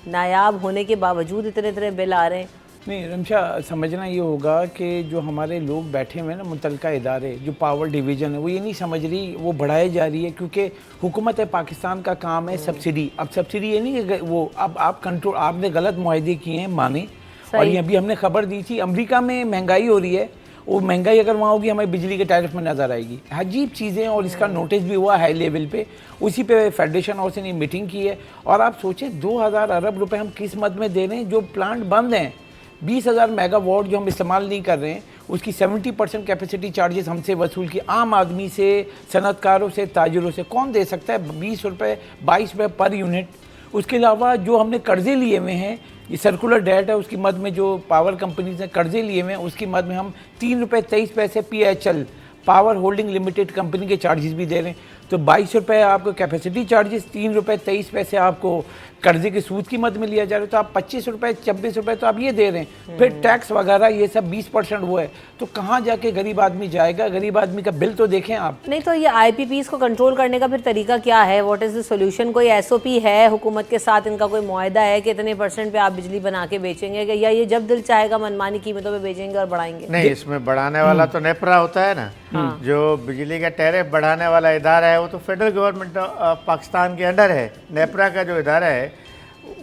नायाब होने के बावजूद इतने इतने बिल आ रहे हैं। नहीं रमशा, समझना ये होगा कि जो हमारे लोग बैठे हुए हैं ना, मुतलका इदारे, जो पावर डिवीज़न है, वो ये नहीं समझ रही, वो बढ़ाई जा रही है। क्योंकि हुकूमत पाकिस्तान का काम है सब्सिडी। अब सब्सिडी ये नहीं कि वो अब आप कंट्रोल, आपने गलत मुआहदे किए हैं माने। और ये अभी हमने खबर दी थी, अमेरिका में महंगाई हो रही है, वो महंगाई अगर वहाँ होगी हमारी बिजली के टैरिफ में नज़र आएगी। अजीब चीज़ें, और इसका नोटिस भी हुआ हाई लेवल पे, उसी पे फेडरेशन हाउस ने मीटिंग की है। और आप सोचें 2000 अरब रुपए हम किस मद में दे रहे हैं? जो प्लांट बंद हैं, 20,000 मेगावाट जो हम इस्तेमाल नहीं कर रहे हैं, उसकी 70% कैपेसिटी चार्जेस हमसे वसूल की, आम आदमी से, सनतकारों से, ताजरों से। कौन दे सकता है 20 रुपये 22 रुपये पर यूनिट? उसके अलावा जो हमने कर्जे लिए हुए हैं, ये सर्कुलर डेट है, उसकी मद में जो पावर कंपनीज ने कर्जे लिए हुए हैं, उसकी मद में हम 3 रुपये 23 पैसे PHL power holding limited company के चार्जेस भी दे रहे हैं। तो 22 रुपये आपको कैपेसिटी चार्जेस, 3 रुपये 23 पैसे आपको कर्जे के सूद की मद में लिया जा रहा है। तो आप 25 रुपये 26 रुपये तो आप ये दे रहे हैं, फिर टैक्स वगैरह ये सब 20% वो है। तो कहाँ जाके गरीब आदमी जाएगा? गरीब आदमी का बिल तो देखें आप। नहीं तो ये IPPs को कंट्रोल करने का फिर तरीका क्या है? What is the solution? कोई SOP है हुकूमत के साथ? इनका कोई मुआहदा है कि इतने % पे आप बिजली बना के बेचेंगे, या ये जब दिल चाहेगा मनमानी कीमतों पे बेचेंगे और बढ़ाएंगे? नहीं, इसमें बढ़ाने वाला तो नेपरा होता है ना। जो बिजली का टैरिफ बढ़ाने वाला इदारा है वो तो फेडरल गवर्नमेंट पाकिस्तान के अंडर है। नेपरा का जो इदारा है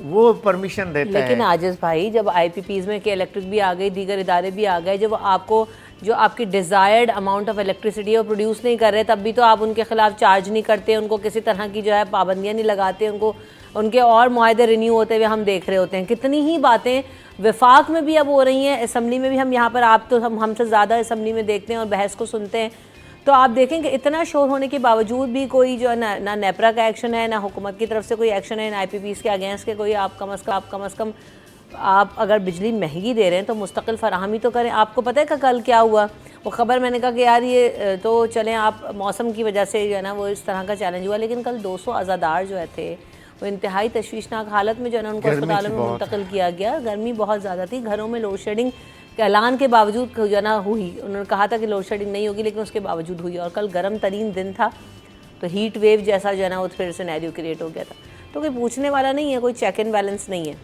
वो परमिशन देता है। लेकिन आजिज़ भाई, जब IPPs में के इलेक्ट्रिक भी आ गई, दीगर इदारे भी आ गए, जब आपको जो आपकी डिज़ायर्ड अमाउंट ऑफ इलेक्ट्रिसिटी है वो प्रोड्यूस नहीं कर रहे, तब भी तो आप उनके खिलाफ चार्ज नहीं करते, उनको किसी तरह की जो है पाबंदियाँ नहीं लगाते, उनको उनके और मुआहदे रिन्यू होते हुए हम देख रहे होते हैं। कितनी ही बातें वफाक में भी अब हो रही हैं, असम्बली में भी। हम यहाँ पर, आप तो हमसे ज़्यादा असम्बली में देखते हैं और बहस को सुनते हैं, तो आप देखें कि इतना शोर होने के बावजूद भी कोई जो है ना नेपरा का एक्शन है, ना हुकूमत की तरफ से कोई एक्शन है, ना IPPs के अगेंस्ट के कोई आप कम अज़ कम आप अगर बिजली महंगी दे रहे हैं तो मुस्तकिल फराहमी तो करें। आपको पता है कि कल क्या हुआ वो ख़बर, मैंने कहा कि यार ये तो चलें आप मौसम की वजह से जो है ना वो इस तरह का चैलेंज हुआ, लेकिन कल 200 अज़ादार जो है थे वो इंतहाई तशवीशनाक हालत में जो है ना उनको अस्पतालों में मुंतकिल किया गया। गर्मी बहुत ज़्यादा थी, घरों में लोड शेडिंग के ऐलान के बावजूद जो है ना हुई। उन्होंने कहा था कि लोड शेडिंग नहीं होगी, लेकिन उसके बावजूद हुई। और कल गर्म तरीन दिन था तो हीट वेव जैसा जो है ना वो फिर सिनेरियो क्रिएट हो गया था। तो कोई पूछने वाला नहीं है, कोई चेक एंड बैलेंस नहीं है।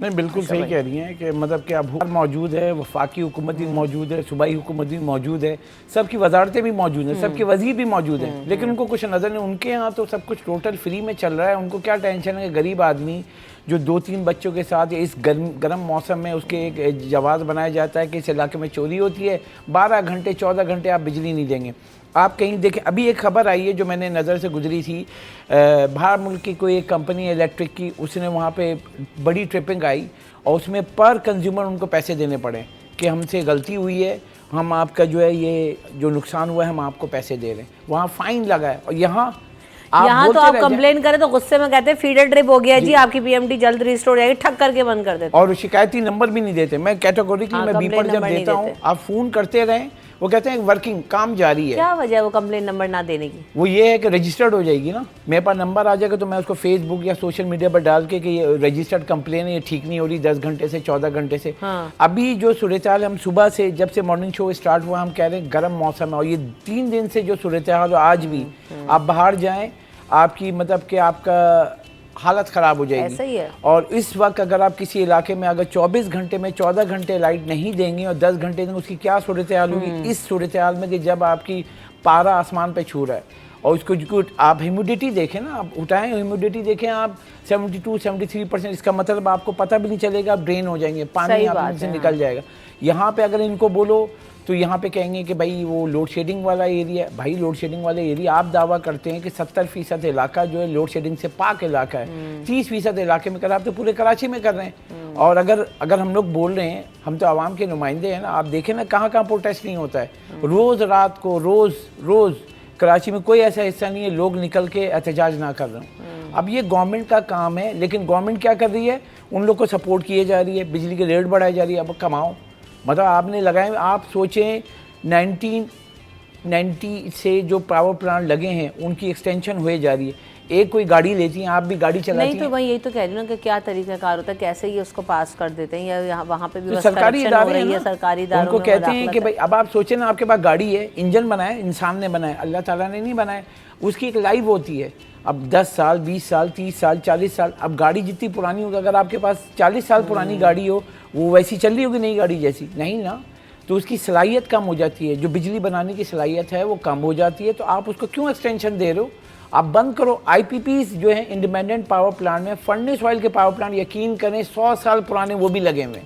नहीं, बिल्कुल सही कह रही हैं कि मतलब कि अब हुकूमत मौजूद है, वफाकी हुकूमत भी मौजूद है, सूबाई हुकूमत भी मौजूद है, सबकी वजारतें भी मौजूद हैं, सबके वजीर भी मौजूद हैं, लेकिन उनको कुछ नज़र नहीं। उनके यहाँ तो सब कुछ टोटल फ्री में चल रहा है। उनको क्या टेंशन है कि गरीब आदमी जो 2-3 बच्चों के साथ इस गर्म मौसम में उसके एक जवाब बनाया जाता है कि इस इलाके में चोरी होती है, 12 घंटे 14 घंटे आप बिजली नहीं देंगे। आप कहीं देखें, अभी एक खबर आई है जो मैंने नज़र से गुजरी थी, बाहर मुल्क की कोई एक कंपनी इलेक्ट्रिक की, उसने वहाँ पे बड़ी ट्रिपिंग आई और उसमें पर कंज्यूमर उनको पैसे देने पड़े कि हमसे गलती हुई है, हम आपका जो है ये जो नुकसान हुआ है हम आपको पैसे दे रहे हैं। वहाँ फ़ाइन लगा है। और यहाँ तो आप कंप्लेन करें तो गुस्से में कहते हैं फीडर ट्रिप हो गया जी, आपकी पीएमटी जल्द रिस्टोर हो जाएगी, ठक करके बंद कर देते। और शिकायती नंबर भी नहीं देते। मैं कैटेगोरिकली मैं बीपर जब देता हूँ, आप फ़ोन करते रहें, वो कहते हैं वर्किंग काम जारी है। क्या वजह है वो कंप्लेन नंबर ना देने की? वो ये है कि रजिस्टर्ड हो जाएगी ना, मेरे पास नंबर आ जाएगा तो मैं उसको फेसबुक या सोशल मीडिया पर डाल के कि ये रजिस्टर्ड कंप्लेन है, ये ठीक नहीं हो रही 10 घंटे से 14 घंटे से। हाँ। अभी जो सूरत हाल हम सुबह से जब से मॉर्निंग शो स्टार्ट हुआ हम कह रहे हैं गर्म मौसम है, और ये 3 दिन से जो सूरत हाल आज भी आप बाहर जाएँ आपकी मतलब कि आपका हालत ख़राब हो जाएगी। ऐसा ही है। और इस वक्त अगर आप किसी इलाके में अगर 24 घंटे में 14 घंटे लाइट नहीं देंगे और 10 घंटे देंगे, उसकी क्या सूरत हाल होगी इस सूरत हाल में कि जब आपकी पारा आसमान पे छू रहा है। और उसको आप ह्यूमिडिटी देखें ना, आप उठाएं ह्यूमिडिटी देखें आप 72-73%, इसका मतलब आपको पता भी नहीं चलेगा, आप ड्रेन हो जाएंगे, पानी आप से निकल जाएगा। यहाँ पे अगर इनको बोलो तो यहाँ पे कहेंगे कि भाई वो लोड शेडिंग वाला एरिया है। भाई लोड शेडिंग वाला एरिया आप दावा करते हैं कि 70% इलाका जो है लोड शेडिंग से पाक इलाका है, 30% इलाके में कर रहे हैं, आप तो पूरे कराची में कर रहे हैं। और अगर हम लोग बोल रहे हैं, हम तो आवाम के नुमाइंदे हैं ना, आप देखें ना कहाँ कहाँ प्रोटेस्ट नहीं होता है। रोज़ रात को रोज़ कराची में कोई ऐसा हिस्सा नहीं है लोग निकल के एहतजाज ना कर रहे हैं। अब ये गवर्नमेंट का काम है, लेकिन गवर्नमेंट क्या कर रही है, उन लोग को सपोर्ट किए जा रही है, बिजली के रेट बढ़ाई जा रही है। अब कमाओ, मतलब आपने लगाए, आप सोचें 1990 से जो पावर प्लांट लगे हैं उनकी एक्सटेंशन हुए जा रही है। एक कोई गाड़ी लेती हैं, आप भी गाड़ी चलाती हैं। नहीं तो मैं यही तो कह रही हूँ कि क्या तरीकाकार होता है, कैसे ये उसको पास कर देते हैं, या यहाँ वहाँ पे भी तो सरकारी इदारे हैं, सरकारी इदारों उनको कहते हैं कि भाई अब आप सोचें ना, आपके पास गाड़ी है, इंजन बनाया इंसान ने बनाया, अल्लाह ताला ने नहीं बनाया, उसकी एक लाइफ होती है। अब 10 साल 20 साल 30 साल 40 साल, अब गाड़ी जितनी पुरानी होगी, अगर आपके पास 40 साल पुरानी गाड़ी हो वो वैसी चल रही होगी नई गाड़ी जैसी? नहीं ना, तो उसकी सलाहियत कम हो जाती है, जो बिजली बनाने की सलाहियत है वो कम हो जाती है। तो आप उसको क्यों एक्सटेंशन दे रहे हो? आप बंद करो। IPPs जो है इंडिपेंडेंट पावर प्लांट में, फर्नेस ऑयल के पावर प्लांट यकीन करें 100 साल पुराने वो भी लगे हुए।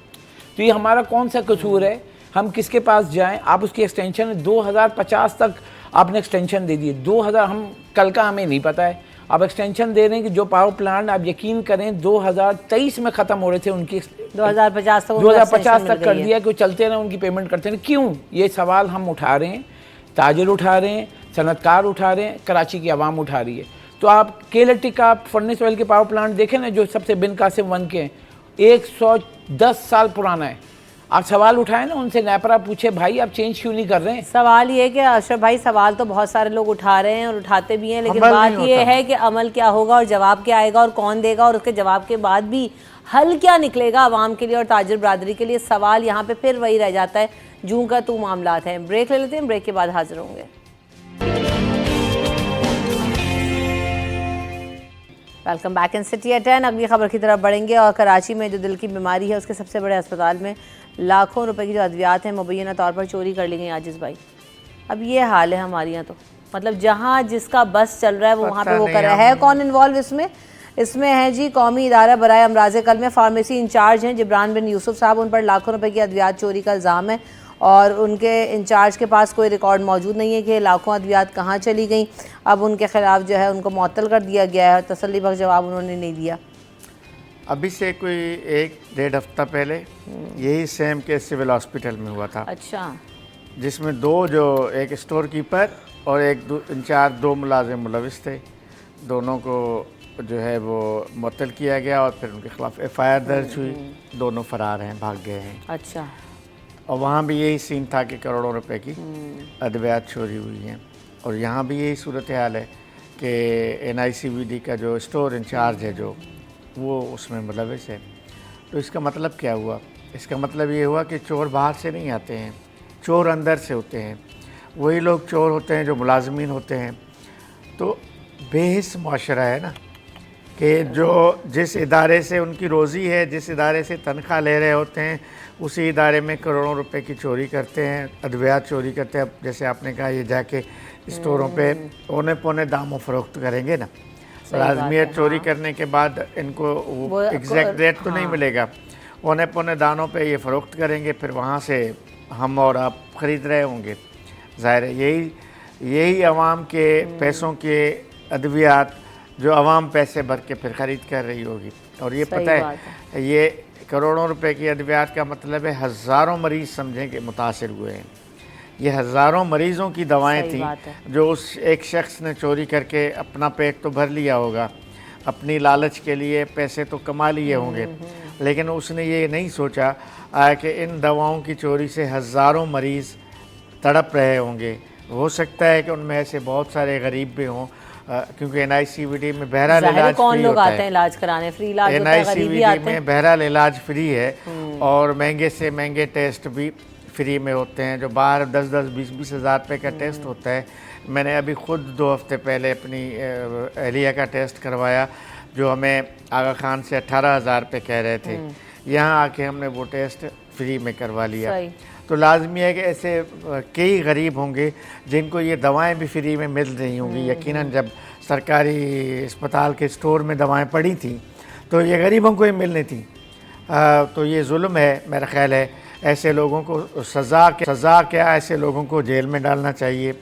तो ये हमारा कौन सा कसूर है, हम किसके पास जाएं? आप उसकी एक्सटेंशन 2050 तक आपने एक्सटेंशन दे दी है। 2000 हम कल का हमें नहीं पता है, आप एक्सटेंशन दे रहे हैं कि जो पावर प्लांट आप यकीन करें 2023 में ख़त्म हो रहे थे उनकी 2050 तक कर दिया कि वो चलते रहे, उनकी पेमेंट करते रहे। क्यों? ये सवाल हम उठा रहे हैं, ताजिर उठा रहे हैं, सनतकार उठा रहे हैं, कराची की आवाम उठा रही है। तो आप केएलटी का फर्नेस ऑयल के पावर प्लांट देखें ना, जो सबसे बिन कासिम 1 के हैं, 110 साल पुराना है। आप सवाल उठाए ना उनसे, नेपरा पूछे भाई आप चेंज क्यों नहीं कर रहे हैं? सवाल ये है कि अशरफ भाई, सवाल तो बहुत सारे लोग उठा रहे हैं और उठाते भी हैं, लेकिन बात ये है कि अमल क्या होगा और जवाब क्या आएगा और कौन देगा, और उसके जवाब के बाद भी हल क्या निकलेगा आवाम के लिए और ताजिर बरादरी के लिए। सवाल यहाँ पे फिर वही रह जाता है, जूं का तू मामलात हैं। ब्रेक ले लेते हैं, ब्रेक के बाद हाजिर होंगे। Welcome back in city at 10। अगली खबर की तरफ बढ़ेंगे और कराची में जो दिल की बीमारी है उसके सबसे बड़े अस्पताल में लाखों रुपए की जो अद्वियात हैं मुबैना तौर पर चोरी कर ली गई आजिज़ भाई। अब ये हाल है हमारे यहाँ, तो मतलब जहाँ जिसका बस चल रहा है वो वहाँ पे वो कर रहा है। कौन इन्वॉल्व इसमें है जी, कौमी इदारा बराए अमराज़ कल्ब में फार्मेसी इंचार्ज हैं जिब्रान बिन यूसुफ साहब। उन पर लाखों रुपए की अद्वियात चोरी का इल्ज़ाम है और उनके इंचार्ज के पास कोई रिकॉर्ड मौजूद नहीं है कि लाखों अद्वियात कहाँ चली गई। अब उनके खिलाफ जो है उनको मुअत्तल कर दिया गया है। तसल्ली बख्श जवाब उन्होंने नहीं दिया। अभी से कोई 1-1.5 हफ्ता पहले यही सेम केस सिविल हॉस्पिटल में हुआ था। अच्छा। जिसमें एक स्टोर कीपर और एक इंचार्ज 2 मुलाजिम मुलविस थे। दोनों को जो है वो मुअत्तल किया गया और फिर उनके खिलाफ FIR दर्ज हुई। दोनों फरार हैं, भाग गए हैं। अच्छा। और वहाँ भी यही सीन था कि करोड़ों रुपए की अद्वियात चोरी हुई हैं। और यहाँ भी यही सूरत हाल है कि NICVD का जो स्टोर इंचार्ज है जो वो उसमें मुलविस है। तो इसका मतलब क्या हुआ? इसका मतलब ये हुआ कि चोर बाहर से नहीं आते हैं, चोर अंदर से होते हैं। वही लोग चोर होते हैं जो मुलाजमीन होते हैं। तो बेहिस मुआशरा है ना कि जो जिस इदारे से उनकी रोज़ी है, जिस इदारे से तनख्वाह ले रहे होते हैं, उसी इदारे में करोड़ों रुपए की चोरी करते हैं, अद्वियात चोरी करते हैं। अब जैसे आपने कहा ये जाके स्टोरों पे औने पौने दामों फ़रोख्त करेंगे ना। लाजमियत चोरी करने के बाद इनको वो एग्जैक्ट रेट तो नहीं मिलेगा, औने पौने दानों पे ये फ़रोख्त करेंगे, फिर वहाँ से हम और आप ख़रीद रहे होंगे। ज़ाहिर है यही आवाम के पैसों के अद्वियात जो आवाम पैसे भर के फिर ख़रीद कर रही होगी। और ये पता है ये करोड़ों रुपए की अद्वियात का मतलब है हज़ारों मरीज़ समझें कि मुतासिर हुए हैं। ये हज़ारों मरीज़ों की दवाएं थी जो उस एक शख्स ने चोरी करके अपना पेट तो भर लिया होगा, अपनी लालच के लिए पैसे तो कमा लिए होंगे, लेकिन उसने ये नहीं सोचा कि इन दवाओं की चोरी से हज़ारों मरीज़ तड़प रहे होंगे। हो सकता है कि उनमें ऐसे बहुत सारे गरीब भी हों, क्योंकि NICVD में बहरहाल इलाज कौन फ्री लोग होता आते हैं इलाज कराने, फ्री इलाज होता है, गरीब भी NICVD आते हैं। में बहरहाल इलाज फ्री है और महंगे से महंगे टेस्ट भी फ्री में होते हैं। जो बाहर 10-10, 20-20 हज़ार रुपये का टेस्ट होता है। मैंने अभी ख़ुद 2 हफ्ते पहले अपनी अहलिया का टेस्ट करवाया जो हमें आगा खान से 18,000 रुपये कह रहे थे। यहाँ आके हमने वो टेस्ट फ्री में करवा लिया। तो लाजमी है कि ऐसे कई गरीब होंगे जिनको ये दवाएं भी फ्री में मिल रही होंगी। यकीनन जब सरकारी अस्पताल के स्टोर में दवाएं पड़ी थी तो ये गरीबों को ही मिलनी थी। तो ये जुल्म है। मेरा ख्याल है ऐसे लोगों को सज़ा क्या, ऐसे लोगों को जेल में डालना चाहिए।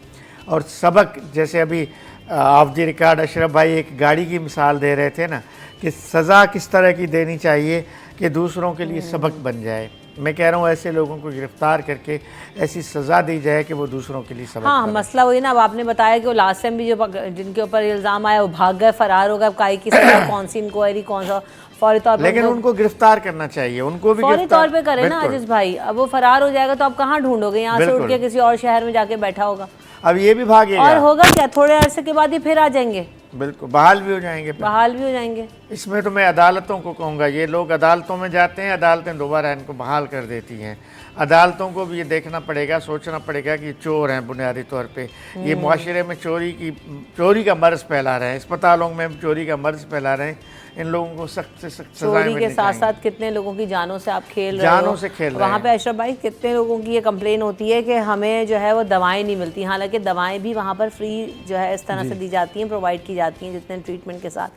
और सबक, जैसे अभी ऑफ द रिकॉर्ड अशरफ भाई एक गाड़ी की मिसाल दे रहे थे ना कि सज़ा किस तरह की देनी चाहिए कि दूसरों के लिए सबक बन जाए। मैं कह रहा हूँ ऐसे लोगों को गिरफ्तार करके ऐसी सज़ा दी जाए कि वो दूसरों के लिए सबक हाँ, मसला वही ना। अब आपने बताया कि वो लास्ट टाइम भी जो जिनके ऊपर इल्ज़ाम आया वो भाग गए, फरार हो गए। अब काई की सज़ा, कौन सी इंक्वायरी, कौन सा फौरी तौर पर, लेकिन उनको गिरफ्तार करना चाहिए, उनको भी फौरी तौर पे करें ना अजीज भाई। अब वो फरार हो जाएगा तो आप कहाँ ढूंढोगे? यहाँ से उठ के किसी और शहर में जाके बैठा होगा। अब ये भी भागेगा और होगा क्या, थोड़े अरसे के बाद ही फिर आ जाएंगे। बिल्कुल, बहाल भी हो जाएंगे। बहाल भी हो जाएंगे। इसमें तो मैं अदालतों को कहूँगा, ये लोग अदालतों में जाते हैं, अदालतें दोबारा इनको बहाल कर देती हैं। अदालतों को भी ये देखना पड़ेगा, सोचना पड़ेगा कि चोर हैं बुनियादी तौर पे। ये मुआशरे में चोरी का मर्ज़ फैला रहे हैं, अस्पतालों में चोरी का मर्ज़ फैला रहे हैं। इन लोगों को सख्त से सख्त सज़ाएं मिलनी चाहिए। चोरी के साथ साथ कितने लोगों की जानों से आप खेल रहे हो। जानों से खेल रहे हैं। वहाँ पे अशरफ भाई कितने लोगों की ये कंप्लेन होती है कि हमें जो है वो दवाएं नहीं मिलती। हालांकि दवाएं भी वहाँ पर फ्री जो है इस तरह से दी जाती हैं, प्रोवाइड की जाती हैं जितने ट्रीटमेंट के साथ,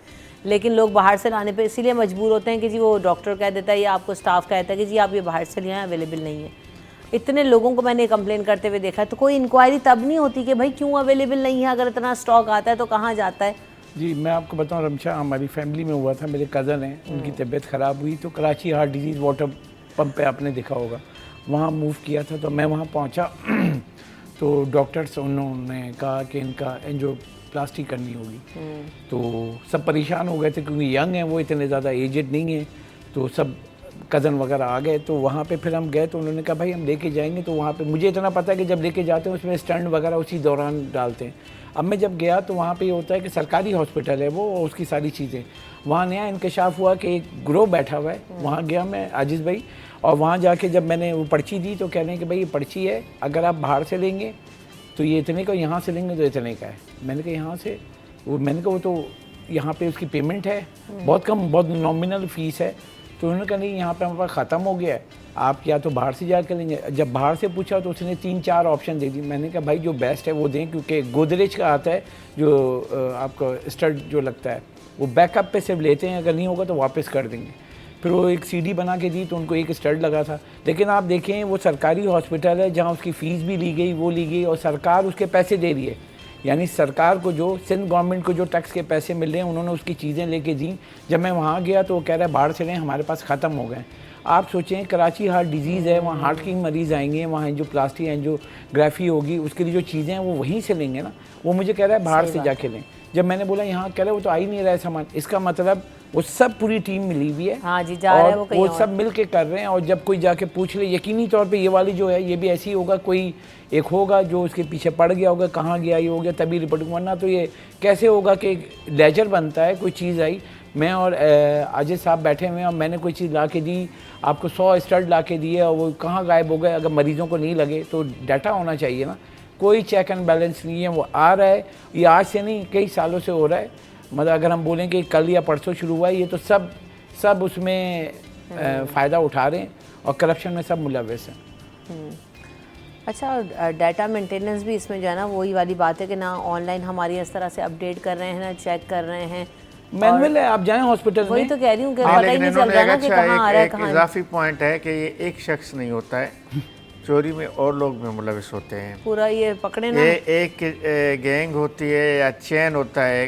लेकिन लोग बाहर से लाने पे इसीलिए मजबूर होते हैं कि जी वो डॉक्टर कह देता है या आपको स्टाफ कहता है कि जी आप ये बाहर से ले आएं, अवेलेबल नहीं है। इतने लोगों को मैंने कंप्लेन करते हुए देखा है। तो कोई इंक्वायरी तब नहीं होती कि भाई क्यों अवेलेबल नहीं है, अगर इतना स्टॉक आता है तो कहाँ जाता है? जी, मैं आपको बताऊं रमशा, हमारी फैमिली में हुआ था। मेरे कज़न हैं, उनकी तबीयत ख़राब हुई तो Karachi heart disease water pump पे आपने देखा होगा, वहाँ मूव किया था। तो मैं वहाँ पहुँचा तो डॉक्टर्स उन्होंने कहा कि इनका एंजियोप्लास्टी करनी होगी। तो सब परेशान हो गए थे क्योंकि यंग हैं वो, इतने ज़्यादा एजेड नहीं है। तो सब कज़न वगैरह आ गए। तो वहाँ पे फिर हम गए तो उन्होंने कहा भाई हम लेके जाएंगे। तो वहाँ पे मुझे इतना पता है कि जब लेके जाते हैं उसमें स्टंट वगैरह उसी दौरान डालते हैं। अब मैं जब गया तो वहाँ पे ये होता है कि सरकारी हॉस्पिटल है वो, उसकी सारी चीज़ें। वहाँ नया इंकशाफ हुआ कि एक ग्रोह बैठा हुआ है। वहाँ गया मैं आजिज़ भाई, और वहाँ जाके जब मैंने वो पर्ची दी तो कह रहे हैं कि भाई ये पर्ची है, अगर आप बाहर से लेंगे तो ये इतने का, यहाँ से लेंगे तो इतने का है। मैंने कहा यहाँ से, मैंने कहा वो तो यहाँ पे उसकी पेमेंट है बहुत कम, बहुत नॉमिनल फ़ीस है। तो उन्होंने कहा नहीं, यहाँ पे हमारे पास ख़त्म हो गया है, आप या तो बाहर से जाकर लेंगे। जब बाहर से पूछा तो उसने 3-4 ऑप्शन दे दी। मैंने कहा भाई जो बेस्ट है वो दें, क्योंकि गोदरेज का आता है जो आपका स्टड जो लगता है वो बैकअप पे सिर्फ लेते हैं, अगर नहीं होगा तो वापस कर देंगे। फिर वो एक सीडी बना के दी तो उनको एक स्टड लगा था। लेकिन आप देखें वो सरकारी हॉस्पिटल है जहाँ उसकी फ़ीस भी ली गई, वो ली गई, और सरकार उसके पैसे दे रही है। यानी सरकार को जो सिंध गवर्नमेंट को जो टैक्स के पैसे मिल रहे हैं उन्होंने उसकी चीज़ें लेके दी। जब मैं वहाँ गया तो वो कह रहा है बाहर से लें, हमारे पास ख़त्म हो गए। आप सोचें कराची हार्ट डिजीज़ है, वहाँ हार्ट के मरीज़ आएंगे, वहाँ एंजियोप्लास्टी एंजियोग्राफी होगी, उसके लिए जो चीज़ें हैं वो वहीं से लेंगे ना। वो मुझे कह रहा है बाहर से जाके लें। जब मैंने बोला यहाँ कह रहे वो तो आ ही नहीं रहा है सामान, इसका मतलब वो सब पूरी टीम मिली हुई है। हाँ जी, जा रहा है वो कहीं वो और। सब मिल के कर रहे हैं। और जब कोई जाके पूछ ले, यकीनी तौर पे ये वाली जो है ये भी ऐसी होगा, कोई एक होगा जो उसके पीछे पड़ गया होगा, कहाँ गया ये हो गया, तभी रिपोर्ट, वरना तो ये कैसे होगा कि लेजर बनता है, कोई चीज़ आई, मैं और अजय साहब बैठे हुए हैं और मैंने कोई चीज़ ला के दी, आपको 100 स्टड ला के दिए और वो कहाँ गायब हो गए, अगर मरीज़ों को नहीं लगे तो डाटा होना चाहिए ना। कोई चेक एंड बैलेंस नहीं है, वो आ रहा है, ये आज से नहीं कई सालों से हो रहा है। मतलब अगर हम बोलें कि कल या परसों शुरू हुआ है, ये तो सब उसमें फ़ायदा उठा रहे हैं और करप्शन में सब मुलव्वस हैं। अच्छा, डाटा मेंटेनेंस भी इसमें जो है ना वही वाली बात है कि ना ऑनलाइन हमारी इस तरह से अपडेट कर रहे हैं, ना चेक कर रहे हैं। मैनुअल है, आप जाएं हॉस्पिटल में। वही तो कह रही हूँ कि हाँ, पता ही लेकिन नहीं चल इन्होंने रहा एक ना कि अच्छा कहाँ आ रहा है, एक कहाँ नहीं। इजाफी पॉइंट है कि ये एक शख्स नहीं होता है, चोरी में और लोग भी मुलविस होते हैं। पूरा ये पकड़े ना। ये एक गैंग होती है या चैन होता है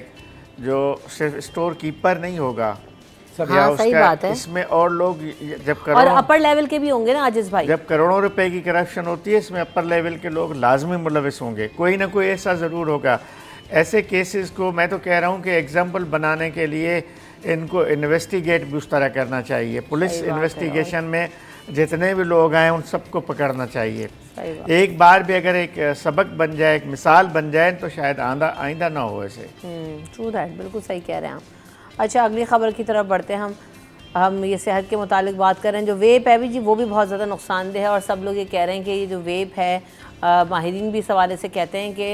जो सिर्फ स्टोर कीपर नहीं होगा, हाँ, सही बात है। इसमें और लोग जब और करोड़ों अपर लेवल के भी होंगे ना आजिज भाई। जब करोड़ों रुपए की करप्शन होती है, इसमें अपर लेवल के लोग लाजमी मुलविस होंगे, कोई ना कोई ऐसा ज़रूर होगा। ऐसे केसेस को मैं तो कह रहा हूँ कि एग्जाम्पल बनाने के लिए इनको इन्वेस्टिगेट भी उस तरह करना चाहिए। पुलिस इन्वेस्टिगेशन में जितने भी लोग आए उन सबको पकड़ना चाहिए। एक बार भी अगर एक सबक बन जाए, एक मिसाल बन जाए, तो शायद आइंदा ना हो ऐसे। ट्रू दैट, बिल्कुल सही कह रहे हैं आप। अच्छा, अगली खबर की तरफ बढ़ते हैं हम ये सेहत के मुतालिक बात कर रहे हैं। जो वेप है भी जी, वो भी बहुत ज़्यादा नुकसानदेह है और सब लोग ये कह रहे हैं कि ये जो वेप है, माहिरीन भी इस हवाले से कहते हैं कि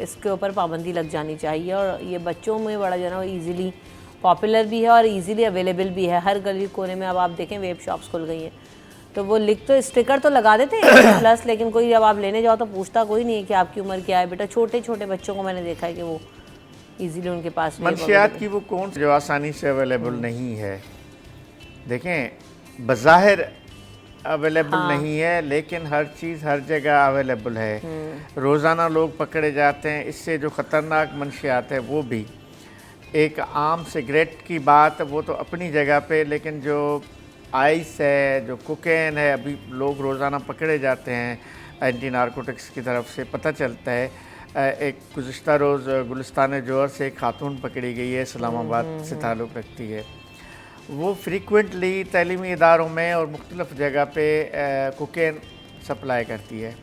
इसके ऊपर पाबंदी लग जानी चाहिए। और ये बच्चों में बड़ा जो है ना वो ईज़िली पॉपुलर भी है और इजीली अवेलेबल भी है। हर गली कोने में अब आप देखें वेब शॉप्स खुल गई हैं, तो वो स्टिकर तो लगा देते हैं प्लस, लेकिन कोई जब आप लेने जाओ तो पूछता कोई नहीं है कि आपकी उम्र क्या है। बेटा छोटे छोटे बच्चों को मैंने देखा है कि वो इजीली उनके पास मंशियात की वो कौन जो आसानी से अवेलेबल नहीं है। देखें, बज़ाहिर अवेलेबल नहीं है, लेकिन हर चीज़ हर जगह अवेलेबल है। रोज़ाना लोग पकड़े जाते हैं। इससे जो ख़तरनाक मंशियात है वो भी, एक आम सिगरेट की बात वो तो अपनी जगह पे, लेकिन जो आइस है, जो कोकेन है, अभी लोग रोज़ाना पकड़े जाते हैं एंटी नारकोटिक्स की तरफ से। पता चलता है एक गुज़िश्ता रोज़ गुलिस्तान जोहर से एक खातून पकड़ी गई है, इस्लामाबाद से ताल्लुक़ रखती है। वो फ्रीक्वेंटली तलीमी इदारों में और मुख्तलिफ़ जगह पे कोकेन सप्लाई करती है।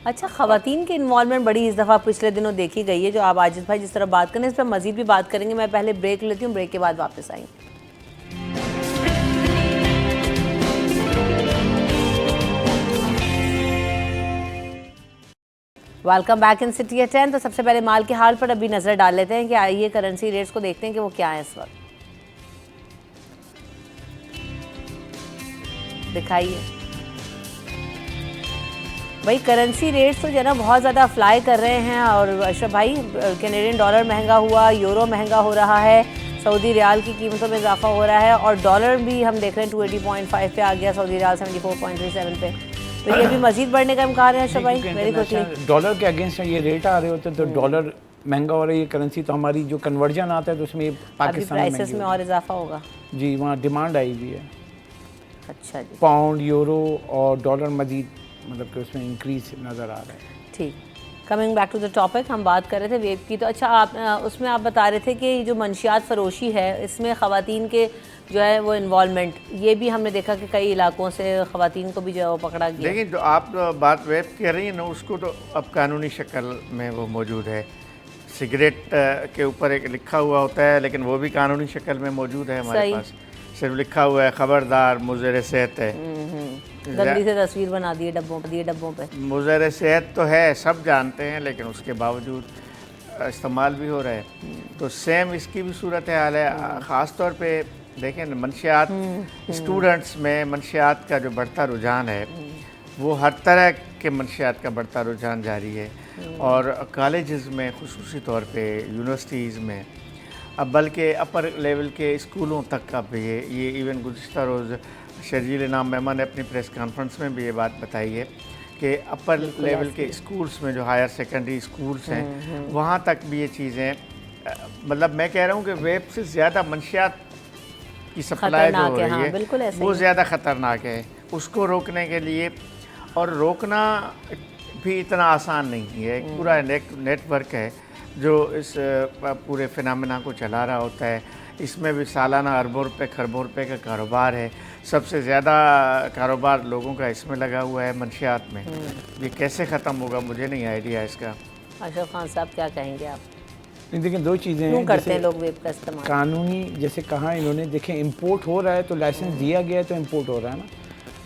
अच्छा, ख़वातीन की इन्वॉल्वमेंट बड़ी इस दफ़ा पिछले दिनों देखी गई है, जो आप आजिज़ भाई जिस तरह बात करें, इस पर मज़ीद भी बात करेंगे। मैं पहले ब्रेक लेती हूँ, ब्रेक के बाद वापस आएंगे। Welcome back in city at 10। तो सबसे पहले माल के हाल पर अभी नज़र डाल लेते हैं कि आइए करेंसी रेट्स को देखते हैं कि वो क्या है इस वक्त। दिखाइए भाई, करेंसी रेट्स तो जो है ना बहुत ज़्यादा अफ्लाई कर रहे हैं। और अशरफ भाई, कैनेडियन डॉलर महंगा हुआ, यूरो महंगा हो रहा है, सऊदी रियाल की कीमतों में इजाफा हो रहा है और डॉलर भी हम देख रहे हैं 280.5 पे आ गया, सऊदी रियाल 74.37 पे। तो ये भी मजीद बढ़ने का इम्कान है अशरफ भाई? वेरी क्विकली, डॉलर के अगेंस्ट ये रेट आ रहे होते हैं तो डॉलर महंगा हो रहा है। ये करेंसी तो हमारी जो कन्वर्जन आता है तो उसमें पाकिस्तान प्राइसेस में और इजाफा होगा जी, वहाँ डिमांड आई हुई है। अच्छा जी, पाउंड, यूरो और डॉलर मजीद मतलब कि उसमें इंक्रीज नज़र आ रहा है। ठीक। Coming back to the topic, हम बात कर रहे थे वेब की। तो अच्छा, आप उसमें आप बता रहे थे कि जो मंशियात फरोशी है, इसमें ख़वातीन के जो है वो इन्वॉल्वमेंट, ये भी हमने देखा कि कई इलाकों से ख़वातीन को भी जो है वो पकड़ा गया। लेकिन जो आप बात वेब कर रही हैं ना, उसको तो अब कानूनी शक्ल में वो मौजूद है। सिगरेट के ऊपर एक लिखा हुआ होता है, लेकिन वो भी कानूनी शक्ल में मौजूद है हमारे पास। सिर्फ लिखा हुआ है खबरदार मुज़र सेहत है। गंदी से तस्वीर बना दी डब्बों पे, दिए डब्बों पे। मुज़र सेहत तो है, सब जानते हैं, लेकिन उसके बावजूद इस्तेमाल भी हो रहा है। तो सेम इसकी भी सूरत हाल है। ख़ास तौर पे देखें, मंशियात स्टूडेंट्स में मंशियात का जो बढ़ता रुझान है, वो हर तरह के मंशियात का बढ़ता रुझान जारी है। और कॉलेजेस में खुसूसी तौर पे, यूनिवर्सिटीज़ में, अब बल्कि अपर लेवल के स्कूलों तक अब ये इवन गुज़िश्ता रोज़ शर्जील इनाम मेमन ने अपनी प्रेस कॉन्फ्रेंस में भी ये बात बताई है कि अपर लेवल के स्कूल्स में, जो हायर सेकेंडरी स्कूल्स हैं, वहाँ तक भी ये चीज़ें, मतलब मैं कह रहा हूँ कि वेब से ज़्यादा मंशियात की सप्लाई जो हो रही है वो ज़्यादा ख़तरनाक है। उसको रोकने के लिए, और रोकना भी इतना आसान नहीं है, पूरा नेटवर्क है। जो इस पूरे फिनोमेना को चला रहा होता है। इसमें भी सालाना अरबों रुपए खरबों रुपए का कारोबार है। सबसे ज़्यादा कारोबार लोगों का इसमें लगा हुआ है, मंशियात में। ये कैसे ख़त्म होगा, मुझे नहीं आइडिया इसका। अशरफ खान साहब क्या कहेंगे आप? नहीं, देखिए दो चीज़ें क्यों हैं। करते हैं लोग वेब का इस्तेमाल? कानूनी, जैसे कहा इन्होंने, देखें इंपोर्ट हो रहा है तो लाइसेंस दिया गया है तो इंपोर्ट हो रहा है ना।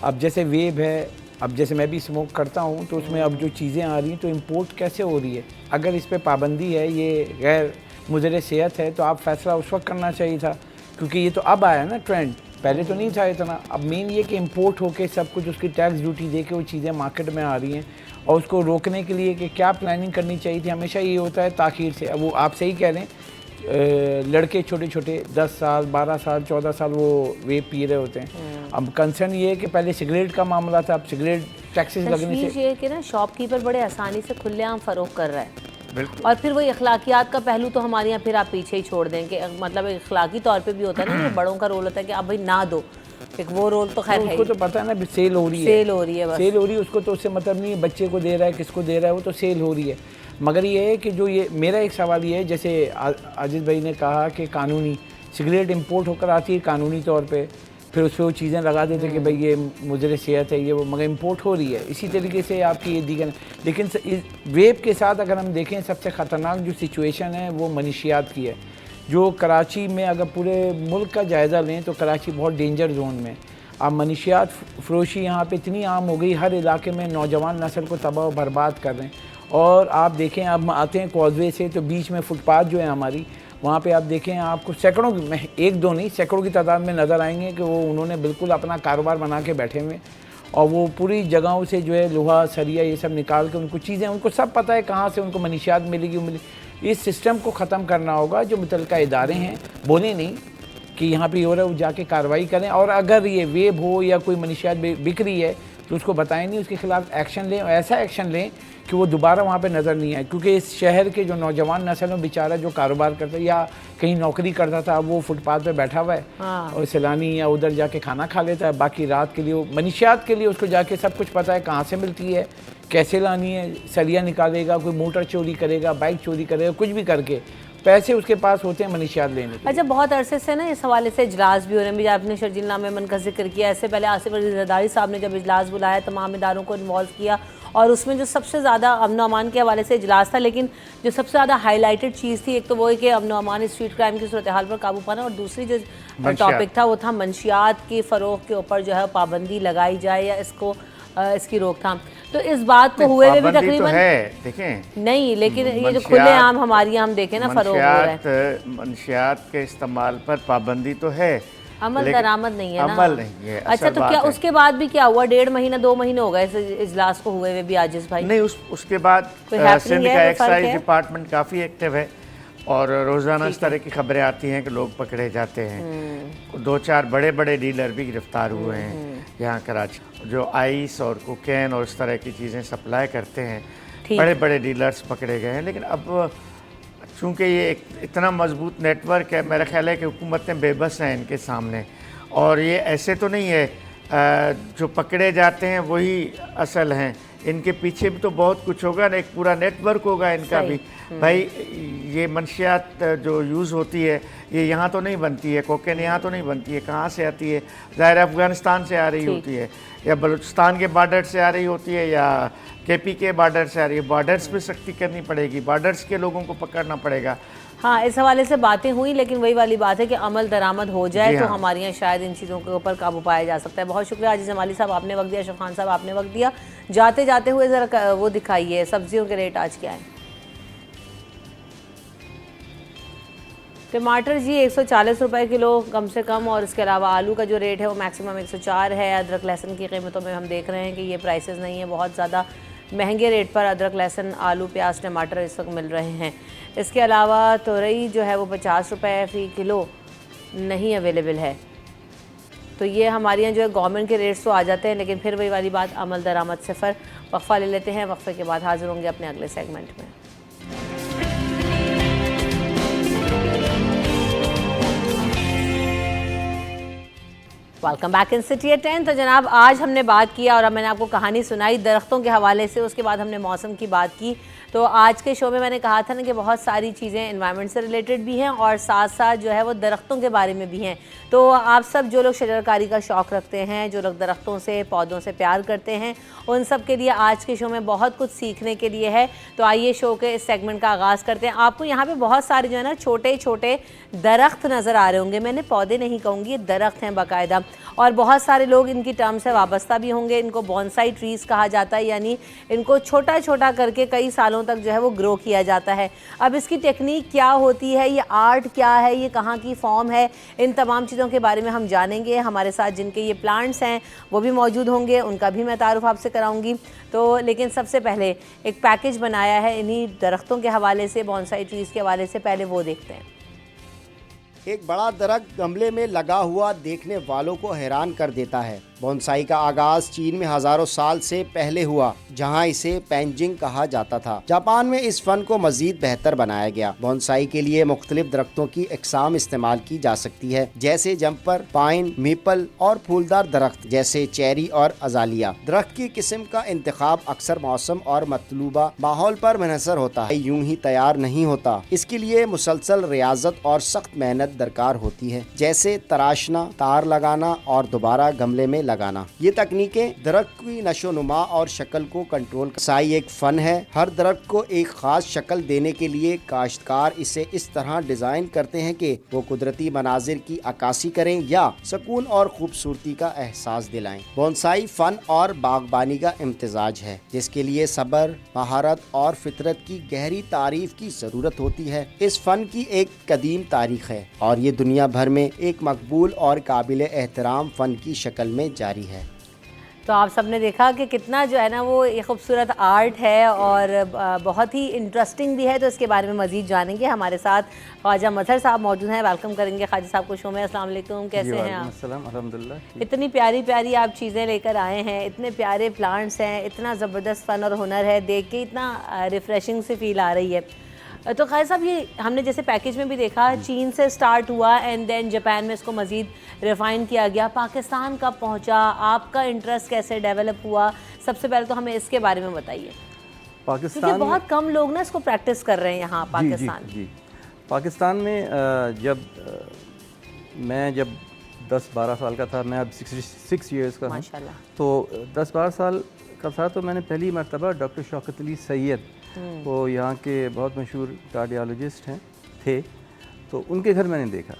अब जैसे वेब है, अब जैसे मैं भी स्मोक करता हूँ तो उसमें अब जो चीज़ें आ रही हैं तो इंपोर्ट कैसे हो रही है? अगर इस पर पाबंदी है, ये गैर मुज़र सेहत है, तो आप फैसला उस वक्त करना चाहिए था, क्योंकि ये तो अब आया ना ट्रेंड, पहले तो नहीं था इतना। अब मेन ये कि इंपोर्ट होके सब कुछ उसकी टैक्स ड्यूटी दे के वो चीज़ें मार्केट में आ रही हैं, और उसको रोकने के लिए कि क्या प्लानिंग करनी चाहिए थी, हमेशा ये होता है ताख़ीर से। अब वो आप सही कह रहे हैं, लड़के छोटे छोटे 10 साल 12 साल 14 साल वो वेप पी रहे होते हैं। अब कंसर्न ये है कि पहले सिगरेट का मामला था, अब सिगरेट टैक्सेस लगने तशवीश से ये है कि ना शॉपकीपर बड़े आसानी से खुलेआम फ़रोख्त कर रहा है, बिल्कुल। और फिर वही अखलाकियात का पहलू तो हमारे यहाँ फिर आप पीछे ही छोड़ दें कि मतलब अखलाकी तौर पे भी होता है ना, ये बड़ों का रोल होता है कि आप भाई ना दो, एक वो रोल तो खैर है उसको ही। तो पता है ना, सेल हो रही है, सेल हो रही है बस। सेल हो रही है, उसको तो उससे मतलब नहीं है बच्चे को दे रहा है किसको दे रहा है, वो तो सेल हो रही है। मगर ये है कि जो ये मेरा एक सवाल ये है, जैसे आजिज़ भाई ने कहा कि कानूनी सिगरेट इंपोर्ट होकर आती है कानूनी तौर पे, फिर उस पर वो चीज़ें लगा देते कि भाई ये मुज़र सेहत है, ये वो, मगर इंपोर्ट हो रही है। इसी तरीके से आपकी ये दीगर, लेकिन वेब के साथ अगर हम देखें सबसे ख़तरनाक जो सिचुएशन है वो मनशियात की है। जो कराची में अगर पूरे मुल्क का जायज़ा लें तो कराची बहुत डेंजर जोन में। अब मनशियात फ़रोशी यहाँ पे इतनी आम हो गई, हर इलाके में नौजवान नस्ल को तबाह व बर्बाद कर रहे हैं। और आप देखें, अब आते हैं कॉजवे से तो बीच में फुटपाथ जो है हमारी, वहाँ पे आप देखें आपको सैकड़ों, एक दो नहीं सैकड़ों की तादाद में नज़र आएंगे कि वो उन्होंने बिल्कुल अपना कारोबार बना के बैठे हुए, और वो पूरी जगहों से जो है लोहा सरिया ये सब निकाल के उनको चीज़ें, उनको सब पता है कहाँ से उनको मनशियात मिलेगी। इस सिस्टम को ख़त्म करना होगा। जो मुतल्लिका इदारे हैं बोले नहीं कि यहाँ पे हो रहा है, वो जाके कार्रवाई करें, और अगर ये वेब हो या कोई मनशियात बिक रही है तो उसको बताएं नहीं, उसके खिलाफ एक्शन लें, और ऐसा एक्शन लें कि वो दोबारा वहाँ पे नज़र नहीं आए। क्योंकि इस शहर के जो नौजवान नस्ल में बेचारा जो कारोबार करता है या कहीं नौकरी करता था, अब वो फुटपाथ पे बैठा हुआ है, और सैलानी या उधर जाके खाना खा लेता है, बाकी रात के लिए वो मनशियात के लिए उसको जाके सब कुछ पता है कहाँ से मिलती है, कैसे लानी है, सरिया निकालेगा, कोई मोटर चोरी करेगा, बाइक चोरी करेगा, कुछ भी करके पैसे उसके पास होते हैं मनशियात लेने के। अच्छा, बहुत अरसे से ना इस हवाले से इजलास भी हो रहे हैं, भी आपने शर्जील नामे मन का जिक्र किया। इससे पहले आसिफ अली जरदारी साहब ने जब इजलास बुलाया, तमाम इदारों को इन्वॉल्व किया, और उसमें जो सबसे ज़्यादा अमन अमान के हवाले से इजलास था, लेकिन जो सबसे ज़्यादा हाईलाइटेड चीज़ थी, एक तो वो है कि अमन अमान स्ट्रीट क्राइम की सूरत हाल पर काबू पाना, और दूसरी जो टॉपिक था वो था मंशियात की फ़रोख्त के ऊपर जो है पाबंदी लगाई जाए या इसको इसकी रोकथाम। तो इस बात को हुए भी तकरीबन तो है, देखें नहीं, लेकिन ये जो खुलेआम हमारी यहाँ हम देखें ना फ़रोग हो रहा है, मंशियात के इस्तेमाल पर पाबंदी तो है, अमल दरामद नहीं है ना। अमल नहीं है। अच्छा, तो क्या उसके बाद भी क्या हुआ? 1.5 महीना 2 महीने हो गए इस इजलास को हुए हुए भी, आजिज़ भाई? नहीं, उसके बाद कोई happening सिंध है, का कोई एक्साइज फर्क है? डिपार्टमेंट काफ़ी एक्टिव है, और रोज़ाना इस तरह की खबरें आती हैं कि लोग पकड़े जाते हैं। 2-4 बड़े बड़े डीलर भी गिरफ्तार हुए हैं यहाँ कराची, जो आइस और कोकेन और इस तरह की चीज़ें सप्लाई करते हैं। बड़े बड़े डीलर्स पकड़े गए हैं। लेकिन अब चूँकि ये इतना मजबूत नेटवर्क है, मेरा ख्याल है कि हुकूमतें बेबस हैं इनके सामने, और ये ऐसे तो नहीं है जो पकड़े जाते हैं वही असल हैं, इनके पीछे भी तो बहुत कुछ होगा ना, एक पूरा नेटवर्क होगा इनका भी। भाई ये मंशियात जो यूज़ होती है ये यहाँ तो नहीं बनती है, कोकेन यहाँ तो नहीं बनती है, कहाँ से आती है? ज़ाहिर अफ़गानिस्तान से आ रही होती है, या बलूचिस्तान के बॉर्डर से आ रही होती है, या केपी के बॉर्डर से आ रही है। बॉर्डर्स पे सख्ती करनी पड़ेगी, बॉर्डर्स के लोगों को पकड़ना पड़ेगा। हाँ, इस हवाले से बातें हुई, लेकिन वही वाली बात है कि अमल दरामद हो जाए तो हाँ। हमारे यहाँ शायद इन चीज़ों के ऊपर काबू पाया जा सकता है। बहुत शुक्रिया आजिज़ जमाली साहब, आपने वक्त दिया। अशरफ खान साहब, आपने वक्त दिया। जाते जाते हुए ज़रा वो दिखाइए, सब्जियों के रेट आज क्या है? टमाटर जी 140 रुपए किलो कम से कम, और इसके अलावा आलू का जो रेट है वो मैक्सिमम 104 है। अदरक लहसुन की कीमतों में हम देख रहे हैं कि ये प्राइसेस नहीं है, बहुत ज़्यादा महंगे रेट पर अदरक लहसुन आलू प्याज टमाटर इस वक्त मिल रहे हैं। इसके अलावा तोरई जो है वो 50 रुपये फ़ी किलो नहीं अवेलेबल है। तो ये हमारे यहाँ जो है गवर्नमेंट के रेट्स तो आ जाते हैं, लेकिन फिर वही वाली बात, अमल दरामद सिफर। वक्फा ले लेते हैं, वक्फे के बाद हाजिर होंगे अपने अगले सेगमेंट में। Welcome back in city at 10। तो जनाब आज हमने बात किया और अब मैंने आपको कहानी सुनाई दरख्तों के हवाले से, उसके बाद हमने मौसम की बात की। तो आज के शो में मैंने कहा था ना कि बहुत सारी चीज़ें एनवायरनमेंट से रिलेटेड भी हैं और साथ साथ जो है वो दरख्तों के बारे में भी हैं। तो आप सब जो लोग शजरकारी का शौक़ रखते हैं, जो लोग दरख्तों से पौधों से प्यार करते हैं, उन सब के लिए आज के शो में बहुत कुछ सीखने के लिए है। तो आइए शो के इस सेगमेंट का आगाज़ करते हैं। आपको यहाँ पे बहुत सारे जो है ना छोटे छोटे दरख्त नज़र आ रहे होंगे, मैंने पौधे नहीं कहूँगी, ये दरख्त हैं बाकायदा, और बहुत सारे लोग इनकी टर्म से वाबस्ता भी होंगे। इनको बॉन्साई ट्रीज़ कहा जाता है, यानी इनको छोटा छोटा करके कई सालों तक जो है वो ग्रो किया जाता है। अब इसकी टेक्निक क्या होती है, ये आर्ट क्या है, ये कहाँ की फॉर्म है, इन तमाम चीज़ों के बारे में हम जानेंगे। हमारे साथ जिनके ये प्लांट्स हैं वो भी मौजूद होंगे, उनका भी मैं तारुफ आपसे कराऊंगी। तो लेकिन सबसे पहले एक पैकेज बनाया है इन्हीं दरख्तों के हवाले से, बॉन्साई ट्रीज़ के हवाले से, पहले वो देखते हैं। एक बड़ा दरख्त गमले में लगा हुआ देखने वालों को हैरान कर देता है। बोनसाई का आगाज चीन में हजारों साल से पहले हुआ, जहां इसे पेंजिंग कहा जाता था। जापान में इस फन को मजीद बेहतर बनाया गया। बोनसाई के लिए मुख्तलिफ दरख्तों की अक़साम इस्तेमाल की जा सकती है, जैसे जम्पर, पाइन, मीपल और फूलदार दरख्त जैसे चेरी और अजालिया। दरख्त की किस्म का इंतखाब अक्सर मौसम और मतलूबा माहौल पर मुनहसर होता है, यूं ही तैयार नहीं होता। इसके लिए मुसलसल रियाजत और सख्त मेहनत दरकार होती है, जैसे तराशना, तार लगाना और दोबारा गमले में लगाना। ये तकनीकें दरख्त की नशोनुमा और शक्ल को कंट्रोल साई एक फन है। हर दरख्त को एक खास शक्ल देने के लिए काश्तकार इसे इस तरह डिजाइन करते हैं कि वो कुदरती मनाजिर की अक्कासी करें या सुकून और खूबसूरती का एहसास दिलाएं। बोनसाई फन और बागबानी का इम्तिजाज है, जिसके लिए सब्र, महारत और फितरत की गहरी तारीफ की जरूरत होती है। इस फन की एक कदीम तारीख है और ये दुनिया भर में एक मकबूल और काबिल एहतराम फन की शक्ल में जारी है। तो आप सबने देखा कि कितना जो है ना वो एक खूबसूरत आर्ट है और बहुत ही इंटरेस्टिंग भी है। तो इसके बारे में मज़ीद जानेंगे। हमारे साथ ख्वाजा मजहर साहब मौजूद हैं, वेलकम करेंगे ख्वाजा साहब को शो में। अस्सलाम वालेकुम, कैसे हैं आप? अल्हम्दुलिल्लाह। इतनी प्यारी प्यारी आप चीज़ें लेकर आए हैं, इतने प्यारे प्लांट्स हैं, इतना ज़बरदस्त फ़न और हुनर है, देख के इतना रिफ़्रेशिंग सी फील आ रही है। तो ख्वाजा साहब, ये हमने जैसे पैकेज में भी देखा, चीन से स्टार्ट हुआ एंड देन जापान में इसको मज़ीद रिफ़ाइन किया गया, पाकिस्तान कब पहुंचा, आपका इंटरेस्ट कैसे डेवलप हुआ? सबसे पहले तो हमें इसके बारे में बताइए, पाकिस्तान क्योंकि बहुत कम लोग ना इसको प्रैक्टिस कर रहे हैं यहाँ पाकिस्तान। जी। पाकिस्तान में मैं जब 10-12 साल का था, मैं अब 66 ईयर्स का हूँ, तो 10-12 साल का था, तो मैंने पहली मरतबा डॉक्टर शौकत अली सैयद, वो यहाँ के बहुत मशहूर कार्डियोलॉजिस्ट थे, तो उनके घर मैंने देखा।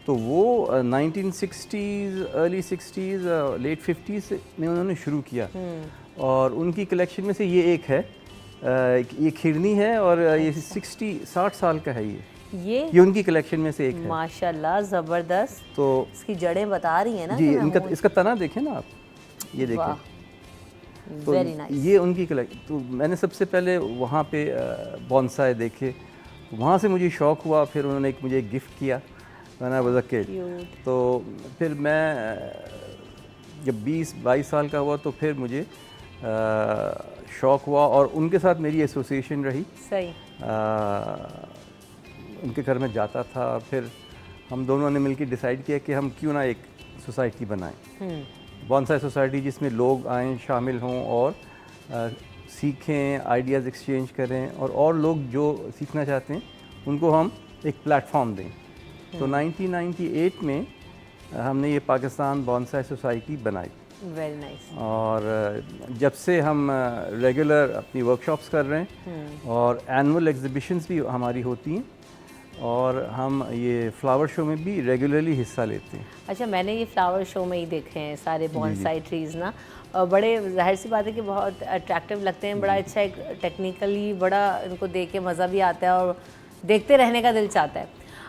तो वो 1960s, early 60s, late 50s में उन्होंने शुरू किया और उनकी कलेक्शन में से ये एक है, ये खिरनी है और ये 60 साल का है। ये उनकी कलेक्शन में से एक है। माशाल्लाह, ज़बरदस्त। तो इसकी जड़ें बता रही हैं ना जी, इसका तना देखें ना आप, ये देखें, तो ये उनकी कलेक्शन। तो मैंने सबसे पहले वहाँ पे बॉन्साई देखे, वहाँ से मुझे शौक़ हुआ, फिर उन्होंने मुझे एक गिफ्ट किया when I was a kid. तो फिर मैं जब 20-22 साल का हुआ तो फिर मुझे शौक़ हुआ और उनके साथ मेरी एसोसिएशन रही। सही। उनके घर में जाता था, फिर हम दोनों ने मिलकर डिसाइड किया कि हम क्यों ना एक सोसाइटी बनाएं, बॉन्साई सोसाइटी, जिसमें लोग आएँ, शामिल हों और सीखें, आइडियाज़ एक्सचेंज करें और लोग जो सीखना चाहते हैं उनको हम एक प्लेटफॉर्म दें। तो 1998 में हमने ये पाकिस्तान बॉन्साई सोसाइटी बनाई। Very nice. और जब से हम रेगुलर अपनी वर्कशॉप्स कर रहे हैं और एनुअल एग्जिबिशंस भी हमारी होती हैं और हम ये फ्लावर शो में भी रेगुलरली हिस्सा लेते हैं। अच्छा, मैंने ये फ्लावर शो में ही देखे हैं सारे बॉन्साई ट्रीज़ ना, और बड़े जाहिर सी बात है कि बहुत अट्रैक्टिव लगते हैं, बड़ा अच्छा एक टेक्निकली बड़ा इनको देख के मज़ा भी आता है और देखते रहने का दिल चाहता है।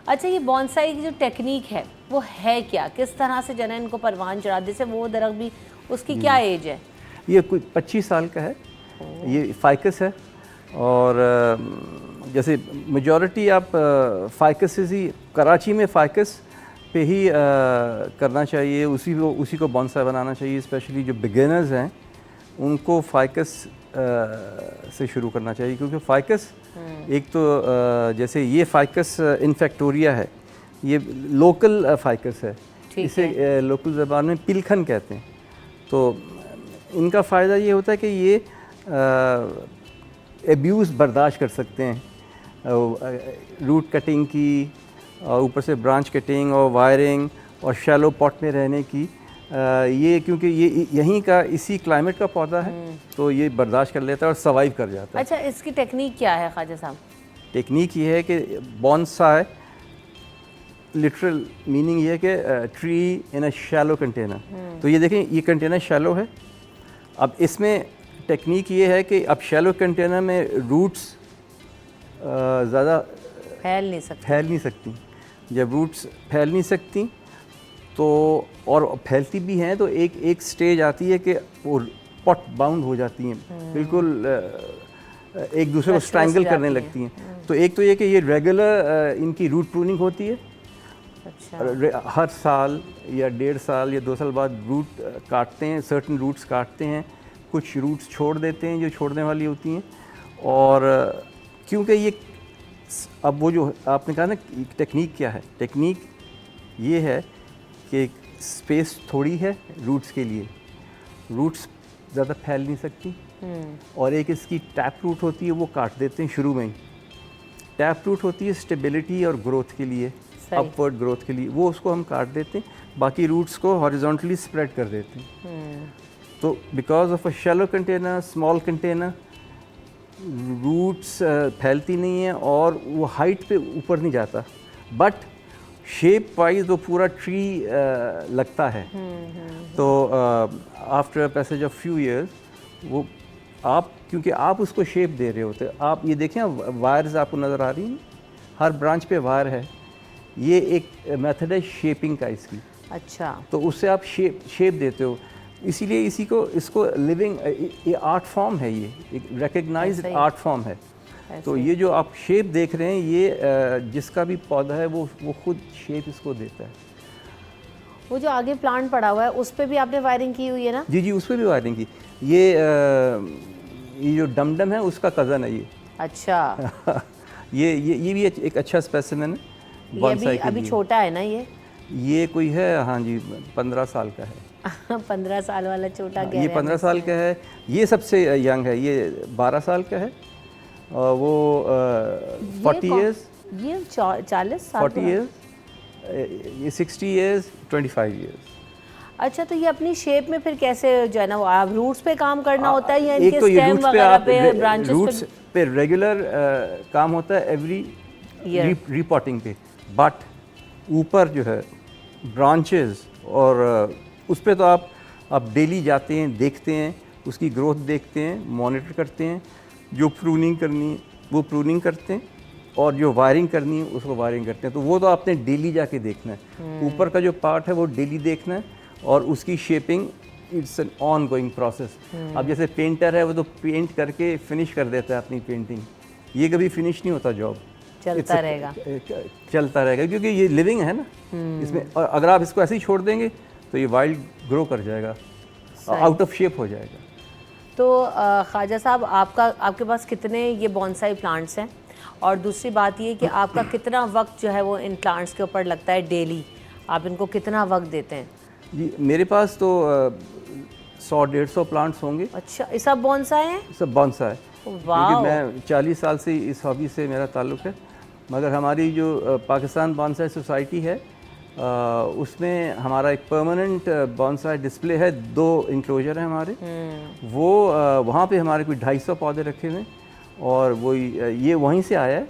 अच्छा, ये बॉन्साई की जो टेक्निक है वो है क्या, किस तरह से जन इनको परवान चढ़ा, जैसे वो दरख्त भी, उसकी क्या एज है? ये कोई 25 साल का है, ये फाइकस है और जैसे मेजॉरिटी आप फाइकस ही, कराची में फाइकस पे ही करना चाहिए, उसी को बॉन्साई बनाना चाहिए। स्पेशली जो बिगिनर्स हैं उनको फाइकस से शुरू करना चाहिए, क्योंकि फाइकस एक तो जैसे ये फाइकस इन्फेक्टोरिया है, ये लोकल फाइकस है, ठीक इसे लोकल ज़बान में पिलखन कहते हैं। तो इनका फ़ायदा ये होता है कि ये एब्यूज़ बर्दाश्त कर सकते हैं, रूट कटिंग की और ऊपर से ब्रांच कटिंग और वायरिंग और शैलो पॉट में रहने की। ये क्योंकि ये यहीं का इसी क्लाइमेट का पौधा है तो ये बर्दाश्त कर लेता है और सर्वाइव कर जाता है। अच्छा, इसकी टेक्निक क्या है ख्वाजा साहब? टेक्निक ये है कि बॉन्साई लिटरल मीनिंग ये है कि tree in a shallow container. तो ये देखें, ये कंटेनर शैलो है। अब इसमें टेक्निक ये है कि अब शैलो कंटेनर में रूट्स ज़्यादा फैल नहीं सकती। जब रूट्स फैल नहीं सकती तो और फैलती भी हैं तो एक स्टेज आती है कि वो पॉट बाउंड हो जाती हैं, बिल्कुल एक दूसरे को स्ट्रैंगल करने लगती हैं। तो एक तो ये कि ये रेगुलर इनकी रूट प्रूनिंग होती है। अच्छा। हर साल या 1.5 साल या 2 साल बाद रूट काटते हैं, सर्टन रूट्स काटते हैं, कुछ रूट्स छोड़ देते हैं जो छोड़ने वाली होती हैं। और क्योंकि ये अब वो जो आपने कहा ना टेक्निक क्या है, टेक्निक ये है कि स्पेस थोड़ी है रूट्स के लिए, रूट्स ज़्यादा फैल नहीं सकती, और एक इसकी टैप रूट होती है वो काट देते हैं शुरू में ही। टैप रूट होती है स्टेबिलिटी और ग्रोथ के लिए, अपवर्ड ग्रोथ के लिए, वो उसको हम काट देते हैं, बाकी रूट्स को हॉरिजॉन्टली स्प्रेड कर देते हैं। तो because of a shallow container, small container, roots फैलती नहीं है और वो हाइट पे ऊपर नहीं जाता, बट शेप वाइज वो पूरा ट्री लगता है। तो after passage of few years वो आप, क्योंकि आप उसको शेप दे रहे होते, आप ये देखें वायर्स आपको नज़र आ रही हैं, हर ब्रांच पे वायर है, ये एक मेथड है शेपिंग का इसकी। अच्छा। तो उससे आप शेप देते हो, इसीलिए इसको लिविंग, ये आर्ट फॉर्म है, ये एक रिकग्नाइज्ड आर्ट फॉर्म है। तो ये जो आप शेप देख रहे हैं, ये जिसका भी पौधा है वो खुद शेप इसको देता है। वो जो आगे प्लांट पड़ा हुआ है उस पे भी आपने वायरिंग की हुई है ना? जी, उस पर भी वायरिंग की। ये जो डमडम है उसका कज़न है ये। अच्छा। ये भी एक अच्छा स्पेसिमेन है बॉन्साई के लिए। अभी छोटा है ना ये कोई है, हाँ जी, 15 साल का है। 15 साल वाला छोटा ये 15 साल का है। ये सबसे यंग है, ये 12 साल का है। और वो 40 इयर्स, ये 40 साल, 40 इयर्स, ये 60 इयर्स, 25 इयर्स। अच्छा, तो ये अपनी शेप में फिर कैसे जो है ना, आप रूट्स पे काम करना होता है या एक इनके तो ये स्टेम रूट्स पे, वगैरह आप पे, ब्रांचेस रूट्स पे रेगुलर काम होता है एवरी रिपोर्टिंग पे, बट ऊपर जो है ब्रांचेस और उस पे तो आप डेली जाते हैं, देखते हैं, उसकी ग्रोथ देखते हैं, मॉनिटर करते हैं, जो प्रूनिंग करनी है वो प्रूनिंग करते हैं, और जो वायरिंग करनी है उसको वायरिंग करते हैं। तो वो तो आपने डेली जाके देखना है। ऊपर का जो पार्ट है वो डेली देखना है, और उसकी shaping it's an on going process. अब जैसे पेंटर है वो तो पेंट करके फिनिश कर देता है अपनी पेंटिंग, ये कभी फिनिश नहीं होता, जॉब चलता रहेगा क्योंकि ये लिविंग है ना इसमें। और अगर आप इसको ऐसे ही छोड़ देंगे तो ये वाइल्ड ग्रो कर जाएगा, आउट ऑफ शेप हो जाएगा। तो ख्वाजा साहब, आपके पास कितने ये बॉन्साई प्लांट्स हैं, और दूसरी बात ये कि आपका कितना वक्त जो है वो इन प्लांट्स के ऊपर लगता है डेली, आप इनको कितना वक्त देते हैं? जी, मेरे पास तो 100-150 प्लांट्स होंगे। अच्छा, ये सब बॉन्साई हैं? सब बॉन्साई। वाह। मैं 40 साल से इस हॉबी से मेरा ताल्लुक़ है, मगर हमारी जो पाकिस्तान बॉन्साई सोसाइटी है उसमें हमारा एक परमानेंट बॉन्साई डिस्प्ले है, 2 इंक्लोजर हैं हमारे। वो वहाँ पे हमारे कोई 250 पौधे रखे हुए हैं, और वो ये वहीं से आया है,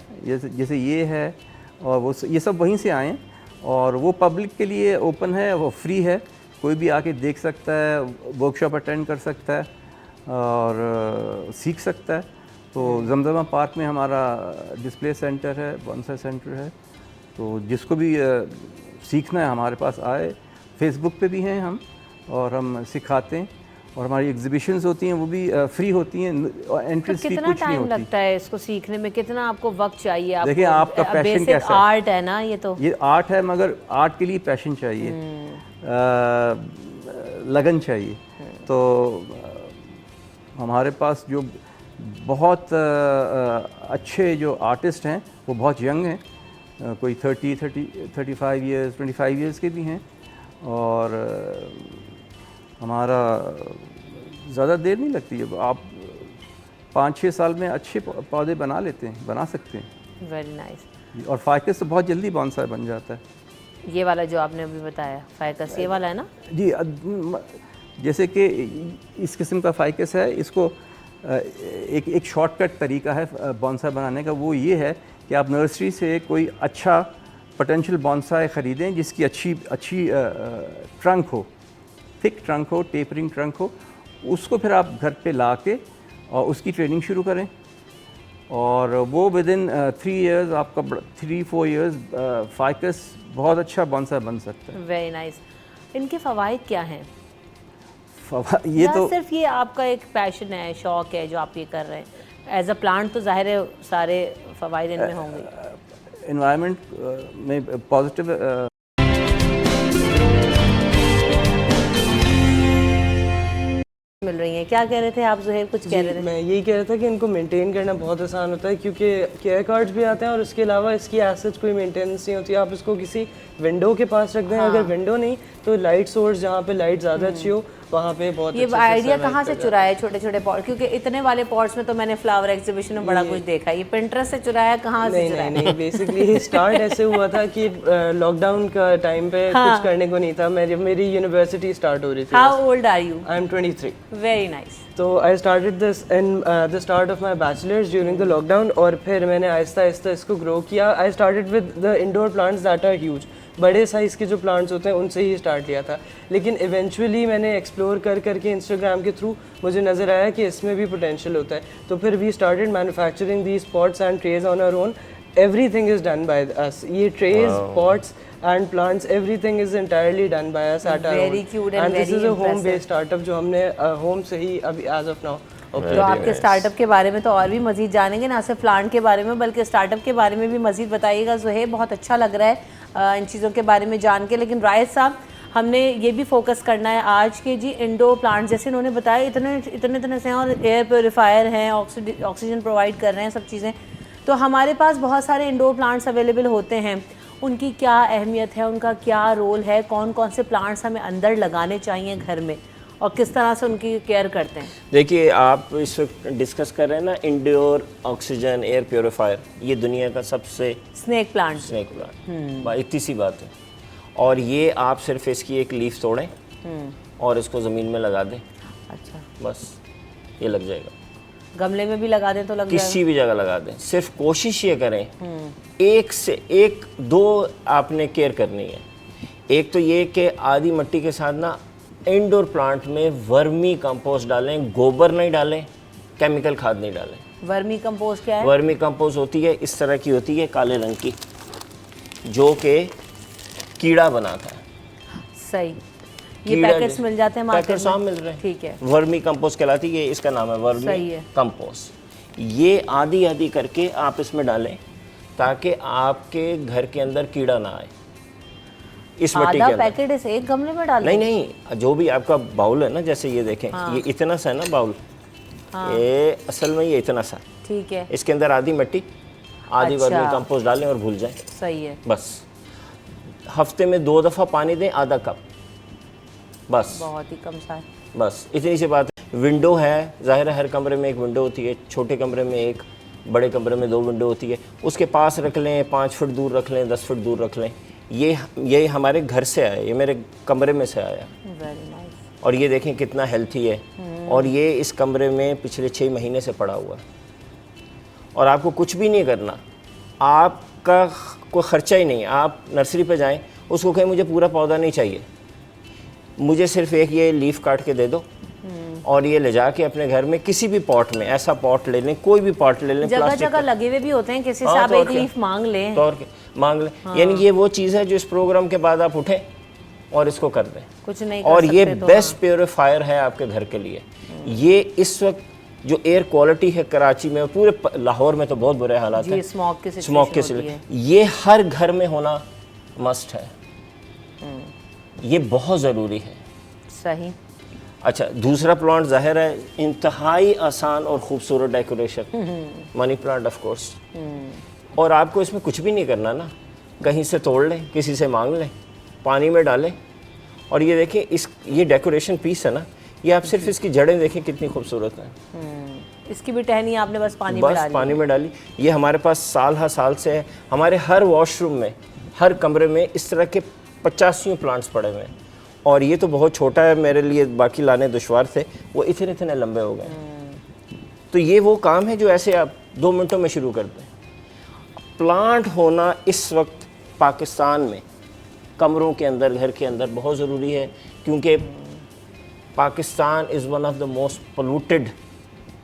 जैसे ये है, और वो ये सब वहीं से आए हैं, और वो पब्लिक के लिए ओपन है, वो फ्री है, कोई भी आके देख सकता है, वर्कशॉप अटेंड कर सकता है और सीख सकता है। तो जमजमा पार्क में हमारा डिस्प्ले सेंटर है, बॉन्साई सेंटर है, तो जिसको भी सीखना है हमारे पास आए। फेसबुक पे भी हैं हम, और हम सिखाते हैं, और हमारी एग्जीबिशंस होती हैं वो भी फ्री होती हैं, एंट्रेंस फी कुछ नहीं होती। कितना टाइम लगता है इसको सीखने में, कितना आपको वक्त चाहिए? देखिए आपका पैशन कैसा है। आर्ट है ना ये, तो ये आर्ट है, मगर आर्ट के लिए पैशन चाहिए, लगन चाहिए। तो हमारे पास जो बहुत अच्छे जो आर्टिस्ट हैं वो बहुत यंग हैं, कोई 35 इयर्स 25 इयर्स के भी हैं, और हमारा ज़्यादा देर नहीं लगती है, आप 5-6 साल में अच्छे पौधे बना लेते हैं, बना सकते हैं। Very nice. और फाइकस तो बहुत जल्दी बॉन्साई बन जाता है। ये वाला जो आपने अभी बताया फाइकस, ये वाला है ना जी, जैसे कि इस किस्म का फाइकस है, इसको एक शॉर्टकट तरीका है बॉन्साई बनाने का, वो ये है कि आप नर्सरी से कोई अच्छा पोटेंशियल बॉन्साई ख़रीदें जिसकी अच्छी ट्रंक हो, थिक ट्रंक हो, टेपरिंग ट्रंक हो, उसको फिर आप घर पे ला के और उसकी ट्रेनिंग शुरू करें, और वो विदिन 3 इयर्स आपका 3-4 इयर्स फाइकस बहुत अच्छा बॉन्साई बन सकता है। Very nice. इनके फ़वाइद क्या हैं? ये तो सिर्फ ये आपका एक पैशन है, शौक है जो आप ये कर रहे हैं, एज अ प्लांट तो जाहिर है सारे फ़वाइद इनमें होंगे। एनवायरनमेंट में पॉजिटिव मिल रही हैं। क्या कह रहे थे आप ज़ुहैर, कुछ कह रहे थे? मैं यही कह रहा था कि इनको मेंटेन करना बहुत आसान होता है, क्योंकि केयर कार्ड्स भी आते हैं और उसके अलावा इसकी एज कोई मेंटेनेंस नहीं होती। आप इसको किसी विंडो के पास रख दें, अगर विंडो नहीं तो लाइट सोर्स जहाँ पे लाइट ज़्यादा अच्छी हो वहाँ पे बहुत ये आइडिया कहाँ से चुराया है छोटे छोटे पॉट? क्योंकि इतने वाले पॉट्स में तो मैंने फ्लावर एग्जीबिशन में बड़ा कुछ देखा है, ये पिंटरेस्ट से चुराया, कहाँ से चुराया? नहीं, बेसिकली स्टार्ट ऐसे हुआ था कि लॉकडाउन का टाइम पे कुछ करने को नहीं था, मेरी यूनिवर्सिटी स्टार्ट हो रही थी। How old are you? I am 23। Very nice. तो I started this in the start of my bachelors during the lockdown, और फिर मैंने आहिस्ता आहिस्ता इसको ग्रो किया। I started with the indoor plants that are huge, बड़े साइज़ के जो प्लांट्स होते हैं उनसे ही स्टार्ट लिया था, लेकिन इवेंचुअली मैंने एक्सप्लोर करके इंस्टाग्राम के थ्रू मुझे नज़र आया कि इसमें भी पोटेंशियल होता है, तो फिर we started manufacturing these pots and trays on our own. Everything is done by us, ये trays, pots and plants, everything is entirely done by us at our Very own. cute and and this very is a home impressive. based startup जो हमने home से ही अभी as of now तो आपके startup के बारे में तो और भी मज़ीद जानेंगे, ना सिर्फ प्लांट के बारे में बल्कि स्टार्टअप के बारे में भी मज़ीद बताइएगा ज़ुहैर। बहुत अच्छा लग रहा है इन चीज़ों के बारे में जान के। लेकिन रायद साहब, हमने ये भी फोकस करना है आज के जी इंडोर प्लांट, जैसे इन्होंने बताया इतने से हैं, और एयर प्योरीफायर हैं, ऑक्सीजन प्रोवाइड कर रहे हैं, सब चीज़ें। तो हमारे पास बहुत सारे इंडोर प्लांट्स अवेलेबल होते हैं, उनकी क्या अहमियत है, उनका क्या रोल है, कौन कौन से प्लांट्स हमें अंदर लगाने चाहिए घर में, और किस तरह से उनकी केयर करते हैं? देखिए, आप इस वक्त डिस्कस कर रहे हैं ना इंडोर ऑक्सीजन एयर प्योरीफायर, ये दुनिया का सबसे स्नेक प्लांट इतनी सी बात है। और ये आप सिर्फ इसकी एक लीफ तोड़ें और इसको ज़मीन में लगा दें, अच्छा, बस ये लग जाएगा। गमले में भी लगा दें तो लग जाएगा? किसी भी जगह लगा दें, सिर्फ कोशिश ये करें, एक से एक दो आपने केयर करनी है। एक तो ये कि आधी मिट्टी के साथ ना इंडोर प्लांट में वर्मी कंपोस्ट डालें, गोबर नहीं डालें, केमिकल खाद नहीं डालें। वर्मी कंपोस्ट क्या है? वर्मी कंपोस्ट होती है, इस तरह की होती है, काले रंग की, जो कि कीड़ा बनाता है। सही, ये पैकेट्स मिल जाते हैं मार्केट में? पैकेट्स मिल रहे हैं, ठीक है। वर्मी कंपोस्ट कहलाती है, इसका नाम है वर्मी कंपोस्ट। ये आधी आधी करके आप इसमें डालें ताकि आपके घर के अंदर कीड़ा ना आए। इस मिट्टी के आधा अंदर पैकेट इस एक गमले में डालें? नहीं, जो भी आपका बाउल है ना, जैसे ये देखें, ये इतना सा है ना बाउल, ये असल में ये इतना सा, ठीक है। इसके अंदर आधी मिट्टी, आधी वर्मी कंपोस्ट डालें और भूल जाएं। सही है। बस हफ्ते में 2 दफ़ा पानी दें, आधा कप, बस बहुत ही कम सा है। बस इतनी सी बात है। विंडो है, जाहिर है हर कमरे में एक विंडो होती है, छोटे कमरे में एक, बड़े कमरे में 2 विंडो होती है, उसके पास रख लें, 5 फुट दूर रख लें, 10 फुट दूर रख लें। ये हमारे घर से आया, ये मेरे कमरे में से आया। Very nice. और ये देखें कितना हेल्थी है, और ये इस कमरे में पिछले 6 महीने से पड़ा हुआ है, और आपको कुछ भी नहीं करना, आपका कोई ख़र्चा ही नहीं। आप नर्सरी पे जाएं, उसको कहें मुझे पूरा पौधा नहीं चाहिए, मुझे सिर्फ एक ये लीफ काट के दे दो, और ये ले जाके अपने घर में किसी भी पॉट में, ऐसा पॉट ले लें, कोई भी पॉट ले लें, जगह जगह लगे हुए भी होते हैं, किसी से आप एक लीफ मांग लें, मांग लें। यानी ये वो चीज़ है जो इस प्रोग्राम के बाद आप उठें और इसको कर दें, कुछ नहीं और कर ये सकते तो बेस्ट प्योरीफायर है आपके घर के लिए। ये इस वक्त जो एयर क्वालिटी है कराची में, पूरे लाहौर में तो बहुत बुरे हालात हैं, स्मोक के ये हर घर में होना मस्ट है, ये बहुत ज़रूरी है। सही। अच्छा, दूसरा प्लांट ज़ाहिर है इंतहाई आसान और ख़ूबसूरत decoration, money plant of course. और आपको इसमें कुछ भी नहीं करना ना, कहीं से तोड़ लें, किसी से मांग लें, पानी में डालें, और ये देखें ये डेकोरेशन पीस है ना, ये आप सिर्फ इसकी जड़ें देखें कितनी खूबसूरत हैं। इसकी भी टहनी आपने बस पानी में डाली? पानी में डाली। ये हमारे पास साल हर साल से है। हमारे हर वॉशरूम में, हर कमरे में इस तरह के 85 प्लांट्स पड़े हुए हैं। और ये तो बहुत छोटा है मेरे लिए, बाकी लाने दुश्वार थे, वो इतने इतने लंबे हो गए। तो ये वो काम है जो ऐसे आप 2 मिनटों में शुरू करते हैं। प्लांट होना इस वक्त पाकिस्तान में कमरों के अंदर, घर के अंदर बहुत ज़रूरी है, क्योंकि Pakistan is one of the most polluted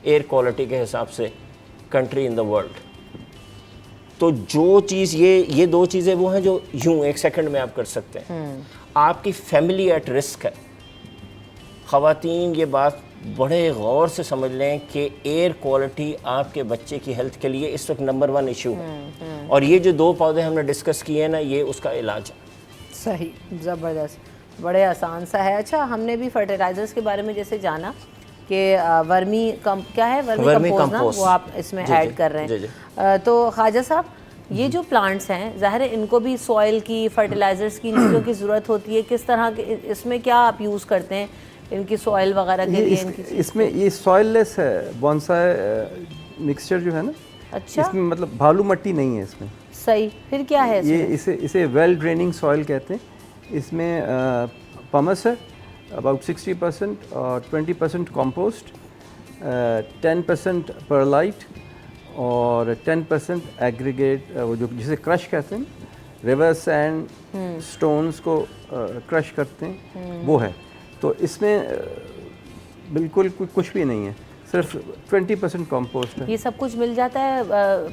air quality के हिसाब से कंट्री इन द वर्ल्ड। तो जो चीज़ ये 2 चीज़ें वो हैं जो यूं 1 सेकंड में आप कर सकते हैं। आपकी फैमिली एट रिस्क है। ख़वातीन ये बात बड़े गौर से समझ लें कि एयर क्वालिटी आपके बच्चे की हेल्थ के लिए इस वक्त नंबर 1 इशू है। और ये जो 2 पौधे हमने डिस्कस किए हैं ना, ये उसका इलाज है। सही, ज़बरदस्त, बड़े आसान सा है। अच्छा, हमने भी फर्टिलाइजर्स के बारे में जैसे जाना कि वर्मी कंपोस्ट वो आप इसमें ऐड कर रहे हैं। तो ख्वाजा साहब, ये जो प्लांट्स हैं, ज़ाहिर है इनको भी सॉइल की, फर्टिलाइजर्स की चीज़ों की ज़रूरत होती है। किस तरह के इसमें क्या आप यूज़ करते हैं इनकी सॉइल वगैरह के लिए? इसमें ये सॉइललेस है बॉन्साई मिक्सचर जो है ना। अच्छा, इसमें मतलब भालू मट्टी नहीं है इसमें। सही, फिर क्या है इसमें? ये इसे वेल ड्रेनिंग सॉइल कहते हैं। इसमें पमस है अबाउट 60% और 20% कंपोस्ट, 10% परलाइट और 10% एग्रीगेट, वो जो जिसे क्रश कहते हैं, रिवर सैंड स्टोन्स को क्रश करते हैं, वो है। तो इसमें बिल्कुल कुछ भी नहीं है, सिर्फ 20% कंपोस्ट है। ये सब कुछ मिल जाता है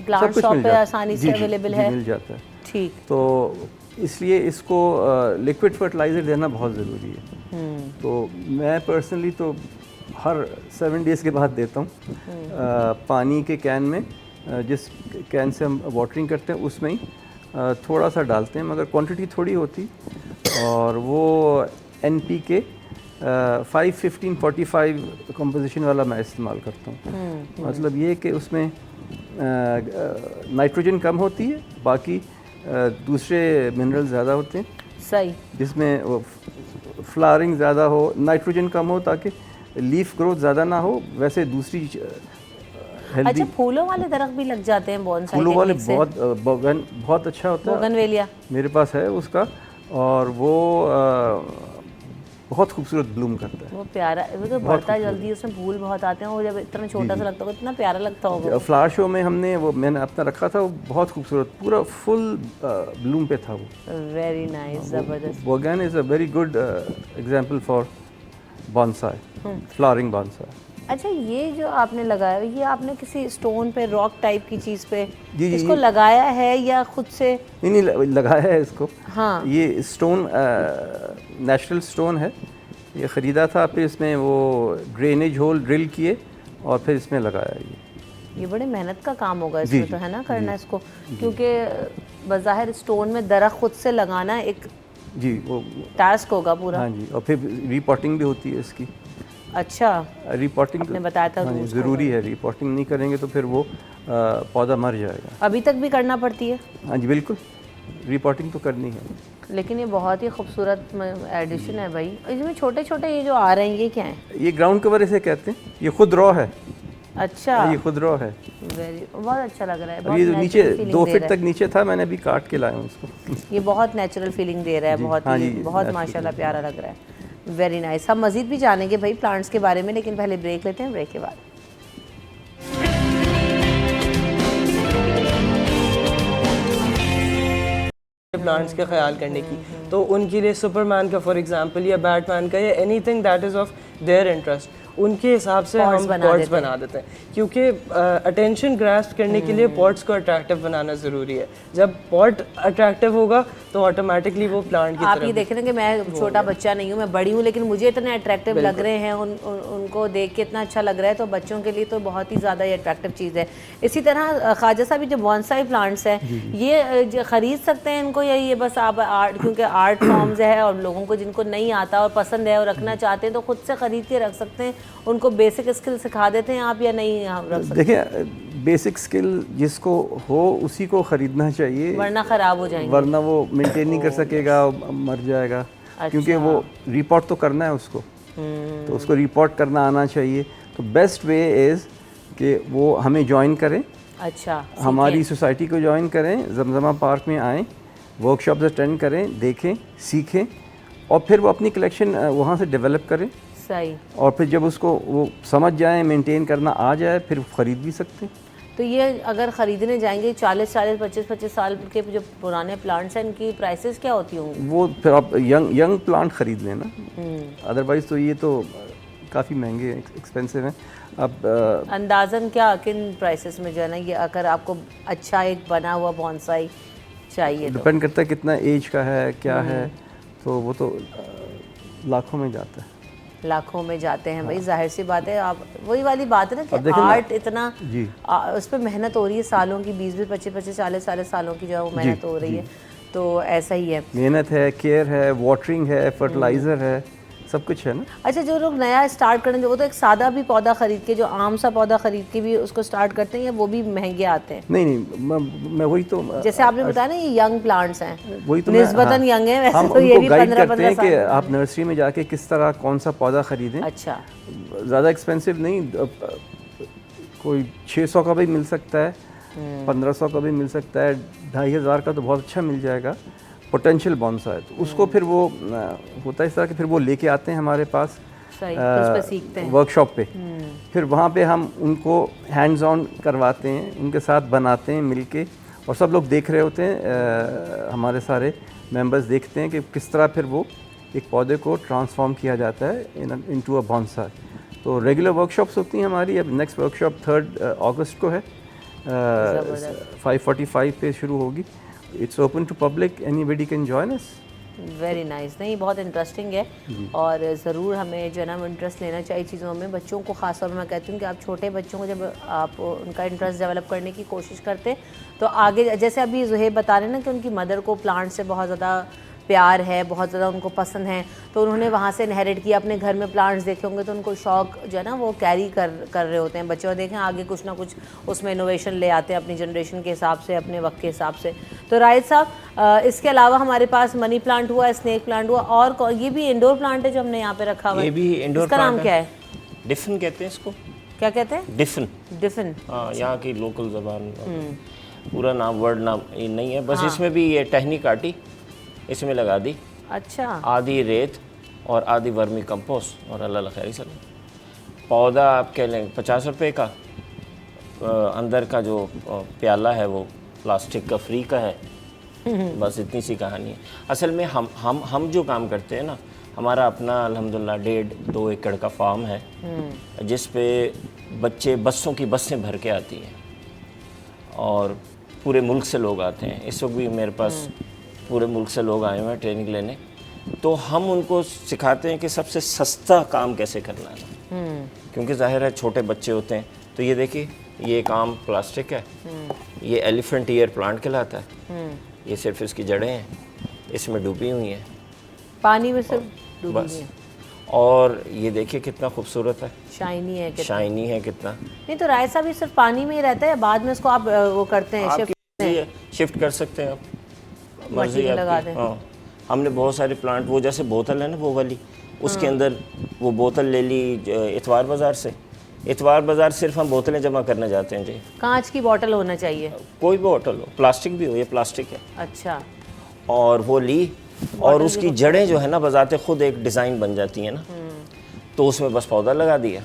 प्लांट शॉप पे आसानी से अवेलेबल है? मिल जाता है। ठीक। तो इसलिए इसको लिक्विड फर्टिलाइज़र देना बहुत ज़रूरी है। तो मैं पर्सनली तो हर 7 डेज़ के बाद देता हूँ। पानी के कैन में, जिस कैन से हम वाटरिंग करते हैं उसमें ही थोड़ा सा डालते हैं, मगर क्वांटिटी थोड़ी होती। और वो NPK 5-15-45 कंपोजिशन वाला मैं इस्तेमाल करता हूँ। मतलब ये कि उसमें नाइट्रोजन कम होती है, बाकी दूसरे मिनरल ज़्यादा होते हैं। सही। जिसमें फ्लावरिंग ज़्यादा हो, नाइट्रोजन कम हो ताकि लीफ ग्रोथ ज़्यादा ना हो। वैसे दूसरी हेल्दी। अच्छा, फूलों वाले दरख्त भी लग जाते हैं बॉन्साई? फूलों वाले बहुत अच्छा होता है। बोगनवेलिया मेरे पास है उसका, और वो बहुत खूबसूरत ब्लूम करता है। वो प्यारा, वो तो बढ़ता जल्दी, उसमें फूल बहुत आते हैं, वो जब इतना छोटा सा लगता होगा इतना प्यारा लगता होगा। फ्लावर शो में मैंने अपना रखा था, वो बहुत खूबसूरत पूरा फुल ब्लूम पे था वो। वेरी नाइस, ज़बरदस्त। Bougain is a very good example for bonsai, flowering bonsai. अच्छा, ये जो आपने लगाया, ये आपने किसी स्टोन पे, रॉक टाइप की चीज़ पे जी, इसको लगाया है या खुद से? नहीं, लगाया है इसको। हाँ। ये स्टोन नेचुरल स्टोन है, ये ख़रीदा था, फिर इसमें वो ड्रेनेज होल ड्रिल किए और फिर इसमें लगाया। ये बड़े मेहनत का काम होगा इसमें तो, है ना, करना इसको, क्योंकि बज़ाहिर स्टोन में दरख्त खुद से लगाना एक वो टास्क होगा पूरा। हाँ जी, और फिर रिपोर्टिंग भी होती है इसकी। अच्छा, रिपोर्टिंग आपने बताया था ज़रूरी है। रिपोर्टिंग नहीं करेंगे तो फिर वो पौधा मर जाएगा। अभी तक भी करना पड़ती है? हाँ जी, बिल्कुल, रिपोर्टिंग तो करनी है। लेकिन ये बहुत ही खूबसूरत एडिशन है भाई। इसमें छोटे छोटे ये जो आ रहे हैं, ये क्या है? ये ग्राउंड कवर इसे कहते हैं, ये खुद रॉ है। अच्छा, ये खुद रॉ है। बहुत अच्छा लग रहा है। ये नीचे 2 फीट तक नीचे था, मैंने अभी काट के लाया हूँ उसको। ये बहुत नेचुरल फीलिंग दे रहा है, बहुत माशाल्लाह प्यारा लग रहा है। Very nice. हम मज़ीद भी जानेंगे भाई प्लांट्स के बारे में, लेकिन पहले ब्रेक लेते हैं, ब्रेक के बाद। प्लांट्स का ख्याल करने की, तो उनके लिए सुपरमैन का फॉर एग्जांपल या बैटमैन का या anything that is of their interest, उनके हिसाब से हम पॉट्स बना देते हैं। क्योंकि अटेंशन ग्रास्प करने के लिए पॉट्स को अट्रैक्टिव बनाना ज़रूरी है। जब पॉट अट्रैक्टिव होगा तो ऑटोमेटिकली वो प्लांट की आप ये देख रहे हैं कि मैं छोटा बच्चा नहीं हूँ, मैं बड़ी हूँ, लेकिन मुझे इतने अट्रैक्टिव लग रहे हैं, उनको देख के इतना अच्छा लग रहा है, तो बच्चों के लिए तो बहुत ही ज़्यादा ये अट्रैक्टिव चीज़ है। इसी तरह ख्वाजा साहब, जो बॉन्साई प्लांट्स हैं, ये ख़रीद सकते हैं इनको, या ये बस आप आर्ट, क्योंकि आर्ट फॉर्म्स है और लोगों को जिनको नहीं आता और पसंद है और रखना चाहते हैं तो खुद से ख़रीद के रख सकते हैं? उनको बेसिक स्किल सिखा देते हैं आप, या नहीं आप रख सकते? देखिए, बेसिक स्किल जिसको हो उसी को ख़रीदना चाहिए, वरना ख़राब हो जाएंगे, वरना वो मेंटेन नहीं कर सकेगा, मर जाएगा। क्योंकि वो रिपोर्ट तो करना है उसको, तो उसको रिपोर्ट करना आना चाहिए। तो बेस्ट वे इज़ कि वो हमें ज्वाइन करें, अच्छा, हमारी सोसाइटी को ज्वाइन करें, जमजमा पार्क में आएँ, वर्कशॉप्स अटेंड करें, देखें, सीखें और फिर वो अपनी कलेक्शन वहाँ से डेवलप करें। सही। और फिर जब उसको वो समझ जाए, मेंटेन करना आ जाए, फिर ख़रीद भी सकते हैं। तो ये अगर ख़रीदने जाएंगे 40-40, 25-25 साल के जो पुराने प्लांट्स हैं, इनकी प्राइसेस क्या होती होंगी? वो फिर आप यंग प्लांट ख़रीद लेना, अदरवाइज़ तो ये तो काफ़ी महंगे एक्सपेंसिव हैं। अब अंदाज़न क्या किन प्राइसेस में जो है ना, ये अगर आपको अच्छा एक बना हुआ बॉन्साई चाहिए तो डिपेंड करता है कितना एज का है, क्या है, तो वो तो लाखों में जाता है। लाखों में जाते हैं भाई, जाहिर सी बात है। आप वही वाली बात है ना कि देखिए आर्ट इतना जी। उस पर मेहनत हो रही है सालों की, 20-20, 25-25, 40 सालों की जो है वो मेहनत हो रही है, तो ऐसा ही है। मेहनत है, केयर है, वाटरिंग है, फर्टिलाइज़र है, सब कुछ है ना। अच्छा, जो लोग नया स्टार्ट करेंगे वो तो एक सादा भी पौधा खरीद के, जो आम सा पौधा खरीद के भी उसको स्टार्ट करते हैं, या वो भी महंगे आते हैं? नहीं, मैं वही तो जैसे आपने बताया ना ये यंग प्लांट्स हैं, वही तो निस्बतन यंग है वैसे, हम तो ये उनको भी गाइड 15-15 करते हैं साल कि के आप नर्सरी में जाके किस तरह कौन सा पौधा ख़रीदें। अच्छा, ज़्यादा एक्सपेंसिव नहीं, कोई 600 का भी मिल सकता है, 1500 का भी मिल सकता है, 2500 का तो बहुत अच्छा मिल जाएगा पोटेंशियल बॉन्साई। तो उसको फिर वो होता है इस तरह कि फिर वो लेके आते हैं हमारे पास सीखते हैं वर्कशॉप पे, फिर वहाँ पे हम उनको हैंड्स ऑन करवाते हैं, उनके साथ बनाते हैं मिलके, और सब लोग देख रहे होते हैं, हमारे सारे मेंबर्स देखते हैं कि किस तरह फिर वो एक पौधे को ट्रांसफॉर्म किया जाता है इनटू अ बॉन्साई। तो रेगुलर वर्कशॉप्स होती हैं हमारी। अब नेक्स्ट वर्कशॉप 3 अगस्त को है, 5:45 पे शुरू होगी। It's open to public, anybody can join us. Very nice. नहीं, बहुत इंटरेस्टिंग है, और ज़रूर हमें जो है ना इंटरेस्ट लेना चाहिए चीज़ों में। बच्चों को ख़ास तौर पर मैं कहती हूँ कि आप छोटे बच्चों को जब आप उनका इंटरेस्ट डेवलप करने की कोशिश करते हैं तो आगे, जैसे अभी ज़ुहैब बता रहे हैं ना कि उनकी मदर को प्लांट से बहुत ज़्यादा प्यार है, बहुत ज़्यादा उनको पसंद है, तो उन्होंने वहाँ से इनहेरिट किया, अपने घर में प्लांट्स देखे होंगे तो उनको शौक जो है ना वो कैरी कर रहे होते हैं बच्चे, और देखें आगे कुछ ना कुछ उसमें इनोवेशन ले आते हैं अपनी जनरेशन के हिसाब से, अपने वक्त के हिसाब से। तो राहिद साहब, इसके अलावा हमारे पास मनी प्लांट हुआ, स्नेक प्लांट हुआ, और ये भी इंडोर प्लांट है जो हमने यहाँ पे रखा हुआ है। ये भी इंडोर इसका नाम क्या है? डिफन कहते हैं इसको। क्या कहते हैं? डिफन। डिफन, हाँ, यहाँ की लोकल ज़बान। पूरा नाम, वर्ड नाम ये नहीं है, बस इसमें भी ये टहनी काटी, इसमें लगा दी, अच्छा, आधी रेत और आधी वर्मी कंपोस्ट, और अल्लाह खैर चले। पौधा आप कह लें 50 रुपये का, अंदर का जो प्याला है वो प्लास्टिक का फ्री का है। बस इतनी सी कहानी है। असल में हम जो काम करते हैं ना, हमारा अपना अल्हम्दुलिल्लाह 1.5-2 एकड़ का फार्म है, जिस पे बच्चे बसों की बसें भर के आती हैं और पूरे मुल्क से लोग आते हैं। इस वक्त भी मेरे पास पूरे मुल्क से लोग आए हुए हैं ट्रेनिंग लेने। तो हम उनको सिखाते हैं कि सबसे सस्ता काम कैसे करना है, क्योंकि जाहिर है छोटे बच्चे होते हैं। तो ये देखिए, ये एक आम प्लास्टिक है, ये एलिफेंट ईयर प्लांट कहलाता है। ये सिर्फ इसकी जड़ें हैं, इसमें डूबी हुई हैं, पानी में सिर्फ डूबी हुई बस। है। और ये देखिए कितना खूबसूरत है, शाइनी है कितना। शाइनी है कितना। नहीं तो राय साहब, ये सिर्फ पानी में ही रहता है, बाद में इसको आप वो करते हैं, शिफ्ट कर सकते हैं आप, मर्जी में लगा दें। हाँ, हमने बहुत सारे प्लांट, वो जैसे बोतल है ना वो वाली, उसके अंदर वो बोतल ले ली इतवार बाज़ार से। इतवार बाज़ार सिर्फ हम बोतलें जमा करने जाते हैं जी। कांच की बोतल होना चाहिए, कोई भी बोतल हो, प्लास्टिक भी हो, ये प्लास्टिक है। अच्छा, और वो ली, और उसकी जड़ें जो है ना बजाते खुद एक डिज़ाइन बन जाती हैं ना, तो उसमें बस पौधा लगा दिया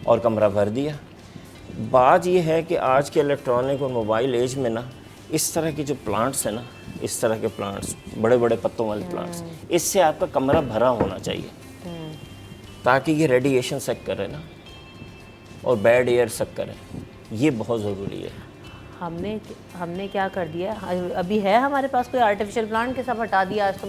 और कमरा भर दिया। बात ये है कि आज के इलेक्ट्रॉनिक और मोबाइल एज में ना, इस तरह के जो प्लांट्स हैं ना, इस तरह के प्लांट्स, बड़े बड़े पत्तों वाले प्लांट्स, इससे आपका कमरा भरा होना चाहिए, ताकि ये रेडिएशन सक करे ना और बैड एयर सक करे। ये बहुत ज़रूरी है। हमने क्या कर दिया, अभी है हमारे पास कोई आर्टिफिशियल प्लांट के सब हटा दिया आज तुम लोग